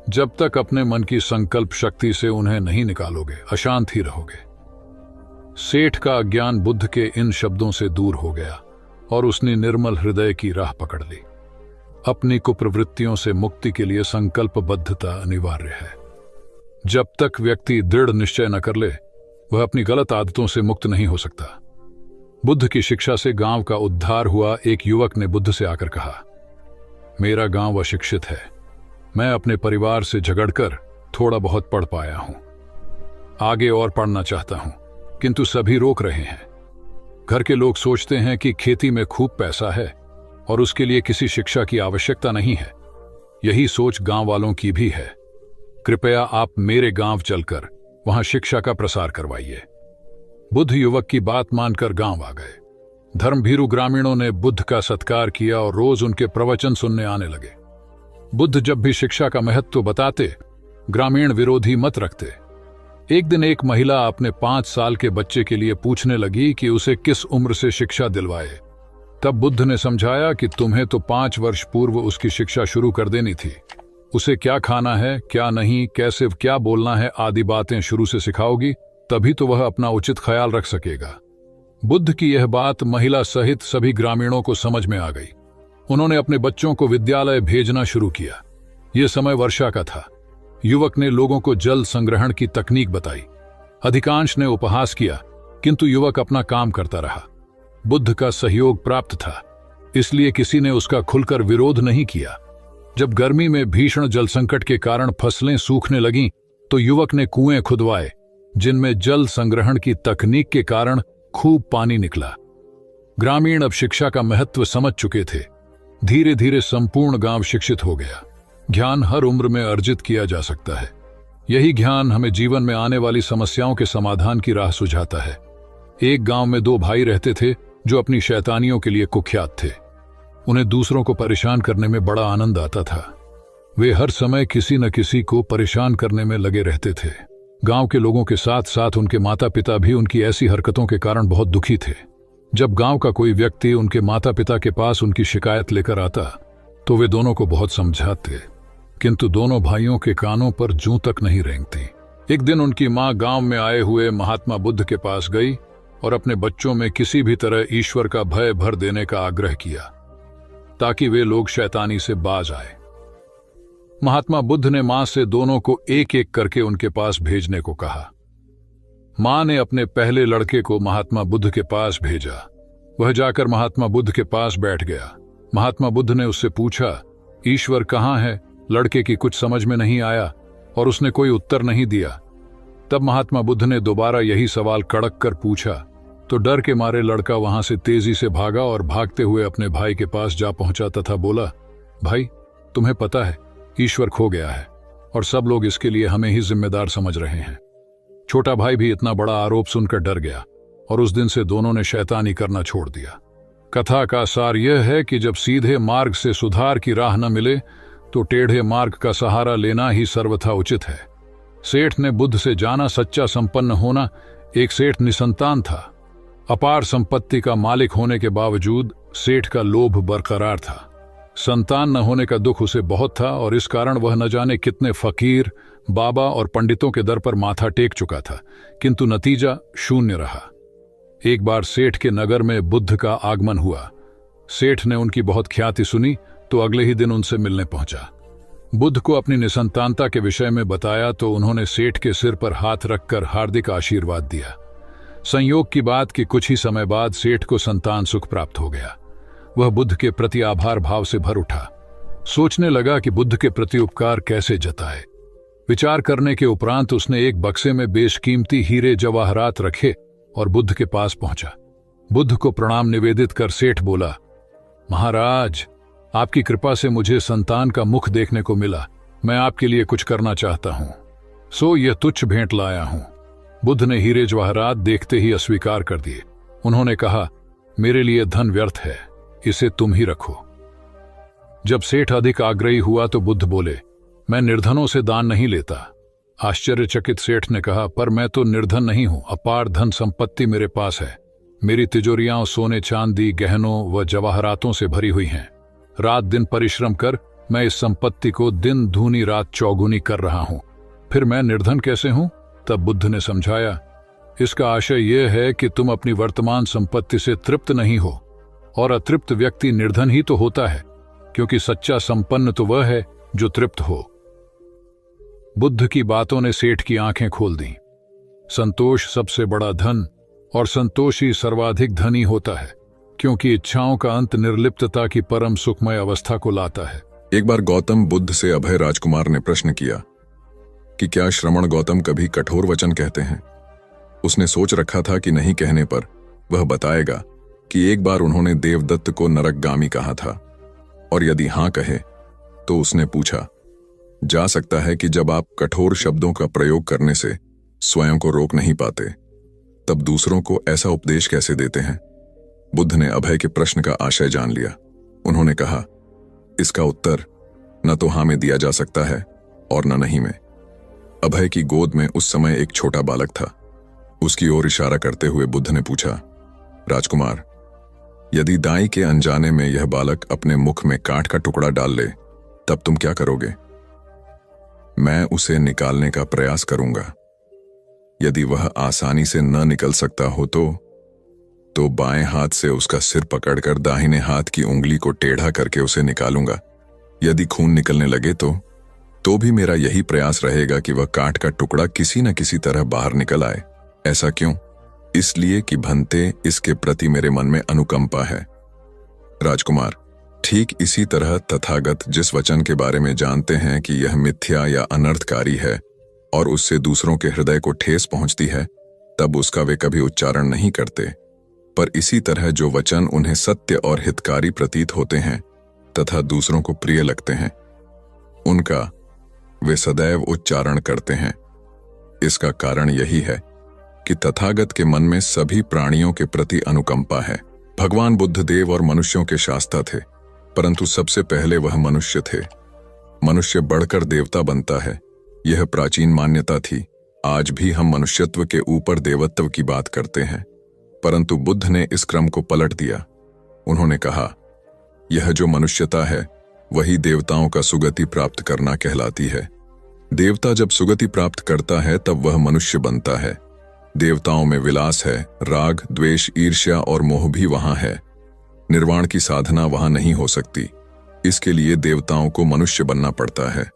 C: जब तक अपने मन की संकल्प शक्ति से उन्हें नहीं निकालोगे, अशांत ही रहोगे। सेठ का अज्ञान बुद्ध के इन शब्दों से दूर हो गया और उसने निर्मल हृदय की राह पकड़ ली। अपनी कुप्रवृत्तियों से मुक्ति के लिए संकल्पबद्धता अनिवार्य है। जब तक व्यक्ति दृढ़ निश्चय न कर ले, वह अपनी गलत आदतों से मुक्त नहीं हो सकता। बुद्ध की शिक्षा से गांव का उद्धार हुआ। एक युवक ने बुद्ध से आकर कहा, मेरा गांव अशिक्षित है। मैं अपने परिवार से झगड़कर थोड़ा बहुत पढ़ पाया हूं। आगे और पढ़ना चाहता हूं, किंतु सभी रोक रहे हैं। घर के लोग सोचते हैं कि खेती में खूब पैसा है और उसके लिए किसी शिक्षा की आवश्यकता नहीं है। यही सोच गांव वालों की भी है। कृपया आप मेरे गांव चलकर वहां शिक्षा का प्रसार करवाइए। बुद्ध युवक की बात मानकर गांव आ गए। धर्मभीरू ग्रामीणों ने बुद्ध का सत्कार किया और रोज उनके प्रवचन सुनने आने लगे। बुद्ध जब भी शिक्षा का महत्व बताते, ग्रामीण विरोधी मत रखते। एक दिन एक महिला अपने 5 साल के बच्चे के लिए पूछने लगी कि उसे किस उम्र से शिक्षा दिलवाए। तब बुद्ध ने समझाया कि तुम्हें तो 5 वर्ष पूर्व उसकी शिक्षा शुरू कर देनी थी। उसे क्या खाना है, क्या नहीं, कैसे क्या बोलना है आदि बातें शुरू से सिखाओगी, तभी तो वह अपना उचित ख्याल रख सकेगा। बुद्ध की यह बात महिला सहित सभी ग्रामीणों को समझ में आ गई। उन्होंने अपने बच्चों को विद्यालय भेजना शुरू किया। यह समय वर्षा का था। युवक ने लोगों को जल संग्रहण की तकनीक बताई। अधिकांश ने उपहास किया, किंतु युवक अपना काम करता रहा। बुद्ध का सहयोग प्राप्त था, इसलिए किसी ने उसका खुलकर विरोध नहीं किया। जब गर्मी में भीषण जल संकट के कारण फसलें सूखने लगीं, तो युवक ने कुएं खुदवाए, जिनमें जल संग्रहण की तकनीक के कारण खूब पानी निकला। ग्रामीण अब शिक्षा का महत्व समझ चुके थे। धीरे धीरे संपूर्ण गांव शिक्षित हो गया। ज्ञान हर उम्र में अर्जित किया जा सकता है। यही ज्ञान हमें जीवन में आने वाली समस्याओं के समाधान की राह सुझाता है। एक गांव में 2 भाई रहते थे जो अपनी शैतानियों के लिए कुख्यात थे। उन्हें दूसरों को परेशान करने में बड़ा आनंद आता था। वे हर समय किसी न किसी को परेशान करने में लगे रहते थे। गांव के लोगों के साथ साथ उनके माता पिता भी उनकी ऐसी हरकतों के कारण बहुत दुखी थे। जब गांव का कोई व्यक्ति उनके माता पिता के पास उनकी शिकायत लेकर आता, तो वे दोनों को बहुत समझाते, किंतु दोनों भाइयों के कानों पर जूं तक नहीं रेंगती। एक दिन उनकी मां गांव में आए हुए महात्मा बुद्ध के पास गई और अपने बच्चों में किसी भी तरह ईश्वर का भय भर देने का आग्रह किया, ताकि वे लोग शैतानी से बाज आए। महात्मा बुद्ध ने मां से दोनों को एक एक करके उनके पास भेजने को कहा। मां ने अपने पहले लड़के को महात्मा बुद्ध के पास भेजा। वह जाकर महात्मा बुद्ध के पास बैठ गया। महात्मा बुद्ध ने उससे पूछा, ईश्वर कहाँ है? लड़के की कुछ समझ में नहीं आया और उसने कोई उत्तर नहीं दिया। तब महात्मा बुद्ध ने दोबारा यही सवाल कड़क कर पूछा, तो डर के मारे लड़का वहां से तेजी से भागा और भागते हुए अपने भाई के पास जा पहुंचा तथा बोला, भाई, तुम्हें पता है ईश्वर खो गया है और सब लोग इसके लिए हमें ही जिम्मेदार समझ रहे हैं। छोटा भाई भी इतना बड़ा आरोप सुनकर डर गया और उस दिन से दोनों ने शैतानी करना छोड़ दिया। कथा का सार यह है कि जब सीधे मार्ग से सुधार की राह न मिले तो टेढ़े मार्ग का सहारा लेना ही सर्वथा उचित है। सेठ ने बुद्ध से जाना, सच्चा संपन्न होना। एक सेठ निसंतान था। अपार संपत्ति का मालिक होने के बावजूद सेठ का लोभ बरकरार था। संतान न होने का दुख उसे बहुत था और इस कारण वह न जाने कितने फकीर, बाबा और पंडितों के दर पर माथा टेक चुका था, किंतु नतीजा शून्य रहा। एक बार सेठ के नगर में बुद्ध का आगमन हुआ। सेठ ने उनकी बहुत ख्याति सुनी तो अगले ही दिन उनसे मिलने पहुंचा। बुद्ध को अपनी निसंतानता के विषय में बताया तो उन्होंने सेठ के सिर पर हाथ रखकर हार्दिक आशीर्वाद दिया। संयोग की बात कि कुछ ही समय बाद सेठ को संतान सुख प्राप्त हो गया। वह बुद्ध के प्रति आभार भाव से भर उठा। सोचने लगा कि बुद्ध के प्रति उपकार कैसे जताए। विचार करने के उपरांत उसने एक बक्से में बेशकीमती हीरे जवाहरात रखे और बुद्ध के पास पहुंचा। बुद्ध को प्रणाम निवेदित कर सेठ बोला, महाराज, आपकी कृपा से मुझे संतान का मुख देखने को मिला। मैं आपके लिए कुछ करना चाहता हूं। सो यह तुच्छ भेंट लाया हूं। बुद्ध ने हीरे जवाहरात देखते ही अस्वीकार कर दिए। उन्होंने कहा, मेरे लिए धन व्यर्थ है, इसे तुम ही रखो। जब सेठ अधिक आग्रही हुआ तो बुद्ध बोले, मैं निर्धनों से दान नहीं लेता। आश्चर्यचकित सेठ ने कहा, पर मैं तो निर्धन नहीं हूं, अपार धन संपत्ति मेरे पास है। मेरी तिजोरियां सोने चांदी गहनों व जवाहरातों से भरी हुई हैं। रात दिन परिश्रम कर मैं इस संपत्ति को दिन दूनी रात चौगुनी कर रहा हूं, फिर मैं निर्धन कैसे हूं? तब बुद्ध ने समझाया, इसका आशय यह है कि तुम अपनी वर्तमान संपत्ति से तृप्त नहीं हो, और अतृप्त व्यक्ति निर्धन ही तो होता है, क्योंकि सच्चा संपन्न तो वह है जो तृप्त हो। बुद्ध की बातों ने सेठ की आंखें खोल दी। संतोष सबसे बड़ा धन और संतोषी सर्वाधिक धनी होता है, क्योंकि इच्छाओं का अंत निर्लिप्तता की परम सुखमय अवस्था को लाता है।
A: एक बार गौतम बुद्ध से अभय राजकुमार ने प्रश्न किया कि क्या श्रमण गौतम कभी कठोर वचन कहते हैं। उसने सोच रखा था कि नहीं कहने पर वह बताएगा कि एक बार उन्होंने देवदत्त को नरकगामी कहा था, और यदि हां कहे तो उसने पूछा, जा सकता है कि जब आप कठोर शब्दों का प्रयोग करने से स्वयं को रोक नहीं पाते, तब दूसरों को ऐसा उपदेश कैसे देते हैं। बुद्ध ने अभय के प्रश्न का आशय जान लिया। उन्होंने कहा, इसका उत्तर न तो हां में दिया जा सकता है और न नहीं में। अभय की गोद में उस समय एक छोटा बालक था। उसकी ओर इशारा करते हुए बुद्ध ने पूछा, राजकुमार, यदि दाई के अनजाने में यह बालक अपने मुख में काठ का टुकड़ा डाल ले, तब तुम क्या करोगे? मैं उसे निकालने का प्रयास करूंगा। यदि वह आसानी से न निकल सकता हो तो बाएं हाथ से उसका सिर पकड़कर दाहिने हाथ की उंगली को टेढ़ा करके उसे निकालूंगा। यदि खून निकलने लगे तो भी मेरा यही प्रयास रहेगा कि वह काठ का टुकड़ा किसी न किसी तरह बाहर निकल आए। ऐसा क्यों? इसलिए कि भंते, इसके प्रति मेरे मन में अनुकंपा है। राजकुमार, ठीक इसी तरह तथागत जिस वचन के बारे में जानते हैं कि यह मिथ्या या अनर्थकारी है और उससे दूसरों के हृदय को ठेस पहुंचती है, तब उसका वे कभी उच्चारण नहीं करते। पर इसी तरह जो वचन उन्हें सत्य और हितकारी प्रतीत होते हैं तथा दूसरों को प्रिय लगते हैं, उनका वे सदैव उच्चारण करते हैं। इसका कारण यही है कि तथागत के मन में सभी प्राणियों के प्रति अनुकंपा है। भगवान बुद्ध देव और मनुष्यों के शास्ता थे, परंतु सबसे पहले वह मनुष्य थे। मनुष्य बढ़कर देवता बनता है, यह प्राचीन मान्यता थी। आज भी हम मनुष्यत्व के ऊपर देवत्व की बात करते हैं, परंतु बुद्ध ने इस क्रम को पलट दिया। उन्होंने कहा, यह जो मनुष्यता है वही देवताओं का सुगति प्राप्त करना कहलाती है। देवता जब सुगति प्राप्त करता है तब वह मनुष्य बनता है। देवताओं में विलास है, राग द्वेष ईर्ष्या और मोह भी वहां है। निर्वाण की साधना वहां नहीं हो सकती। इसके लिए देवताओं को मनुष्य बनना पड़ता है।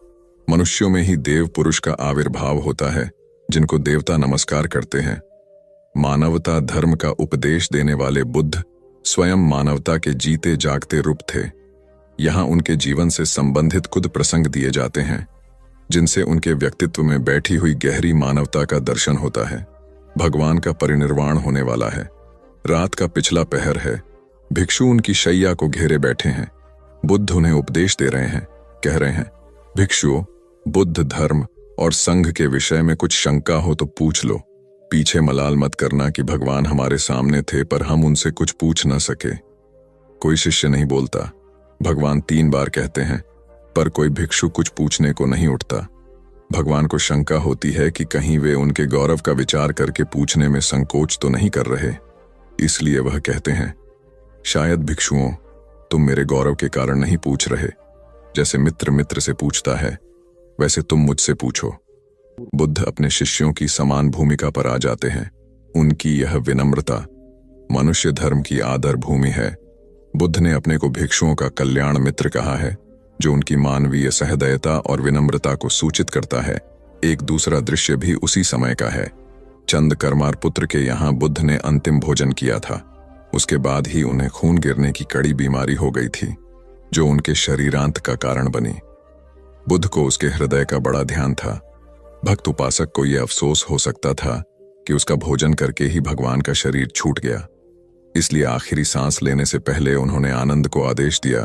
A: मनुष्यों में ही देव पुरुष का आविर्भाव होता है, जिनको देवता नमस्कार करते हैं। मानवता धर्म का उपदेश देने वाले बुद्ध स्वयं मानवता के जीते जागते रूप थे। यहाँ उनके जीवन से संबंधित खुद प्रसंग दिए जाते हैं, जिनसे उनके व्यक्तित्व में बैठी हुई गहरी मानवता का दर्शन होता है। भगवान का परिनिर्वाण होने वाला है। रात का पिछला पहर है। भिक्षु उनकी शैया को घेरे बैठे हैं। बुद्ध उन्हें उपदेश दे रहे हैं, कह रहे हैं, भिक्षुओं, बुद्ध धर्म और संघ के विषय में कुछ शंका हो तो पूछ लो। पीछे मलाल मत करना कि भगवान हमारे सामने थे पर हम उनसे कुछ पूछ न सके। कोई शिष्य नहीं बोलता। भगवान 3 बार कहते हैं, पर कोई भिक्षु कुछ पूछने को नहीं उठता। भगवान को शंका होती है कि कहीं वे उनके गौरव का विचार करके पूछने में संकोच तो नहीं कर रहे। इसलिए वह कहते हैं, शायद भिक्षुओं, तुम मेरे गौरव के कारण नहीं पूछ रहे। जैसे मित्र मित्र से पूछता है, वैसे तुम मुझसे पूछो। बुद्ध अपने शिष्यों की समान भूमिका पर आ जाते हैं। उनकी यह विनम्रता मनुष्य धर्म की आदर भूमि है। बुद्ध ने अपने को भिक्षुओं का कल्याण मित्र कहा है, जो उनकी मानवीय सहृदयता और विनम्रता को सूचित करता है। एक दूसरा दृश्य भी उसी समय का है। चंद करमार पुत्र के यहाँ बुद्ध ने अंतिम भोजन किया था। उसके बाद ही उन्हें खून गिरने की कड़ी बीमारी हो गई थी, जो उनके शरीरांत का कारण बनी। बुद्ध को उसके हृदय का बड़ा ध्यान था। भक्त उपासक को यह अफसोस हो सकता था कि उसका भोजन करके ही भगवान का शरीर छूट गया। इसलिए आखिरी सांस लेने से पहले उन्होंने आनंद को आदेश दिया,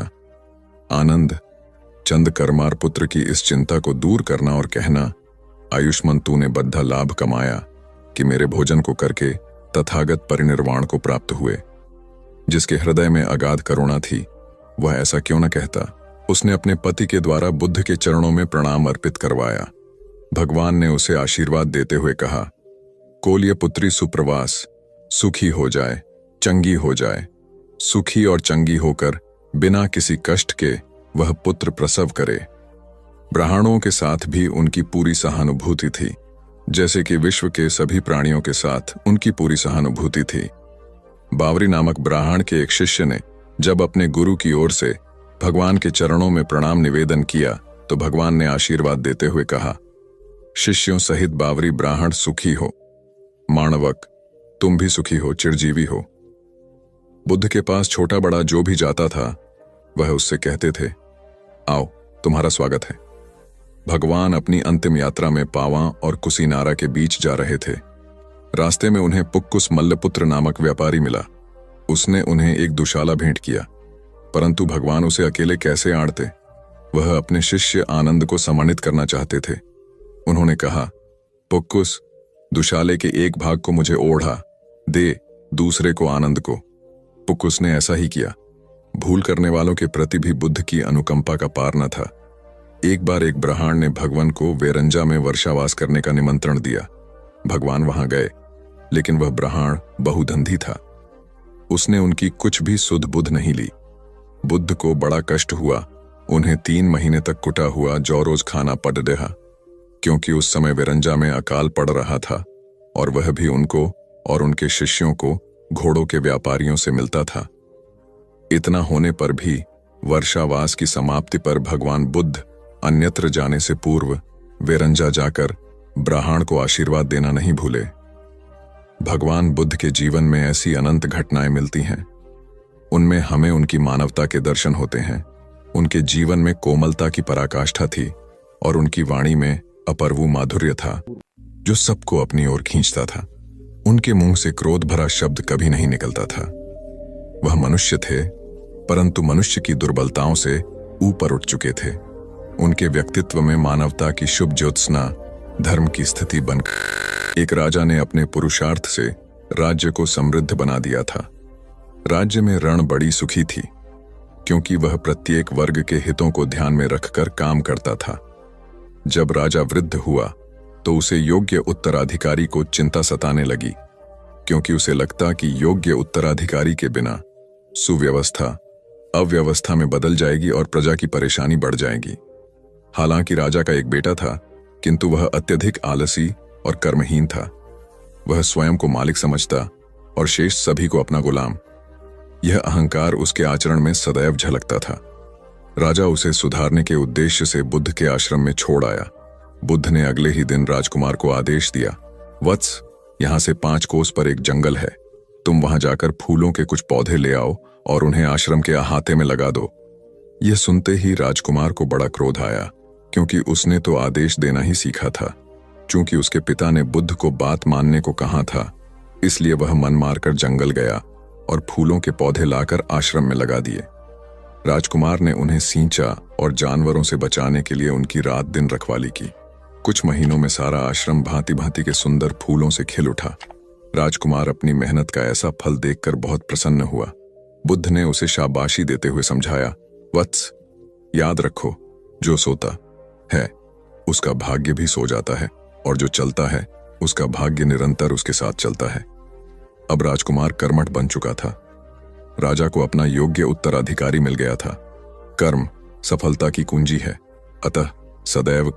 A: आनंद, चंद करमार पुत्र की इस चिंता को दूर करना और कहना, आयुष्मान तूने बद्धा लाभ कमाया कि मेरे भोजन को करके तथागत परिनिर्वाण को प्राप्त हुए। जिसके हृदय में अगाध करुणा थी वह ऐसा क्यों न कहता। उसने अपने पति के द्वारा बुद्ध के चरणों में प्रणाम अर्पित करवाया। भगवान ने उसे आशीर्वाद देते हुए कहा, कोल्य पुत्री सुप्रवास, सुखी हो जाए, चंगी हो जाए। सुखी और चंगी होकर बिना किसी कष्ट के वह पुत्र प्रसव करे। ब्राह्मणों के साथ भी उनकी पूरी सहानुभूति थी, जैसे कि विश्व के सभी प्राणियों के साथ उनकी पूरी सहानुभूति थी। बावरी नामक ब्राह्मण के एक शिष्य ने जब अपने गुरु की ओर से भगवान के चरणों में प्रणाम निवेदन किया तो भगवान ने आशीर्वाद देते हुए कहा, शिष्यों सहित बावरी ब्राह्मण सुखी हो। माणवक, तुम भी सुखी हो, चिरजीवी हो। बुद्ध के पास छोटा बड़ा जो भी जाता था वह उससे कहते थे, आओ तुम्हारा स्वागत है। भगवान अपनी अंतिम यात्रा में पावा और कुसीनारा के बीच जा रहे थे। रास्ते में उन्हें पुक्कुस मल्लपुत्र नामक व्यापारी मिला। उसने उन्हें एक दुशाला भेंट किया, परंतु भगवान उसे अकेले कैसे आड़ते। वह अपने शिष्य आनंद को सम्मानित करना चाहते थे। उन्होंने कहा, पुक्कुस, दुशाले के एक भाग को मुझे ओढ़ा दे, दूसरे को आनंद को। पुक्कुस ने ऐसा ही किया। भूल करने वालों के प्रति भी बुद्ध की अनुकंपा का पार न था। एक बार एक ब्राह्मण ने भगवान को वेरंजा में वर्षावास करने का निमंत्रण दिया। भगवान वहां गए, लेकिन वह ब्राह्मण बहुधंधी था। उसने उनकी कुछ भी सुध बुध नहीं ली। बुद्ध को बड़ा कष्ट हुआ। उन्हें 3 महीने तक कुटा हुआ जौ रोज खाना पड़ रहा, क्योंकि उस समय वेरंजा में अकाल पड़ रहा था और वह भी उनको और उनके शिष्यों को घोड़ों के व्यापारियों से मिलता था। इतना होने पर भी वर्षावास की समाप्ति पर भगवान बुद्ध अन्यत्र जाने से पूर्व वेरंजा जाकर ब्राह्मण को आशीर्वाद देना नहीं भूले। भगवान बुद्ध के जीवन में ऐसी अनंत घटनाएं मिलती हैं। उनमें हमें उनकी मानवता के दर्शन होते हैं। उनके जीवन में कोमलता की पराकाष्ठा थी और उनकी वाणी में अपर्वु माधुर्य था जो सबको अपनी ओर खींचता था। उनके मुंह से क्रोध भरा शब्द कभी नहीं निकलता था। वह मनुष्य थे, परंतु मनुष्य की दुर्बलताओं से ऊपर उठ चुके थे। उनके व्यक्तित्व में मानवता की शुभ ज्योत्सना धर्म की स्थिति बनकर एक राजा ने अपने पुरुषार्थ से राज्य को समृद्ध बना दिया था। राज्य में रण बड़ी सुखी थी, क्योंकि वह प्रत्येक वर्ग के हितों को ध्यान में रखकर काम करता था। जब राजा वृद्ध हुआ तो उसे योग्य उत्तराधिकारी को चिंता सताने लगी, क्योंकि उसे लगता कि योग्य उत्तराधिकारी के बिना सुव्यवस्था अव्यवस्था में बदल जाएगी और प्रजा की परेशानी बढ़ जाएगी। हालांकि राजा का एक बेटा था, किंतु वह अत्यधिक आलसी और कर्महीन था। वह स्वयं को मालिक समझता और शेष सभी को अपना गुलाम। यह अहंकार उसके आचरण में सदैव झलकता था। राजा उसे सुधारने के उद्देश्य से बुद्ध के आश्रम में छोड़ आया। बुद्ध ने अगले ही दिन राजकुमार को आदेश दिया, वत्स, यहां से 5 कोस पर एक जंगल है। तुम वहां जाकर फूलों के कुछ पौधे ले आओ और उन्हें आश्रम के अहाते में लगा दो। यह सुनते ही राजकुमार को बड़ा क्रोध आया, क्योंकि उसने तो आदेश देना ही सीखा था। चूंकि उसके पिता ने बुद्ध को बात मानने को कहा था, इसलिए वह मन मारकर जंगल गया और फूलों के पौधे लाकर आश्रम में लगा दिए। राजकुमार ने उन्हें सींचा और जानवरों से बचाने के लिए उनकी रात दिन रखवाली की। कुछ महीनों में सारा आश्रम भांति भांति के सुंदर फूलों से खिल उठा। राजकुमार अपनी मेहनत का ऐसा फल देखकर बहुत प्रसन्न हुआ। बुद्ध ने उसे शाबाशी देते हुए समझाया, वत्स, याद रखो, जो सोता है उसका भाग्य भी सो जाता है और जो चलता है उसका भाग्य निरंतर उसके साथ चलता है। अब राजकुमार कर्मठ बन चुका था। राजा को अपना योग्य उत्तराधिकारी मिल गया था। कर्म सफलता की कुंजी है, अतः सदैव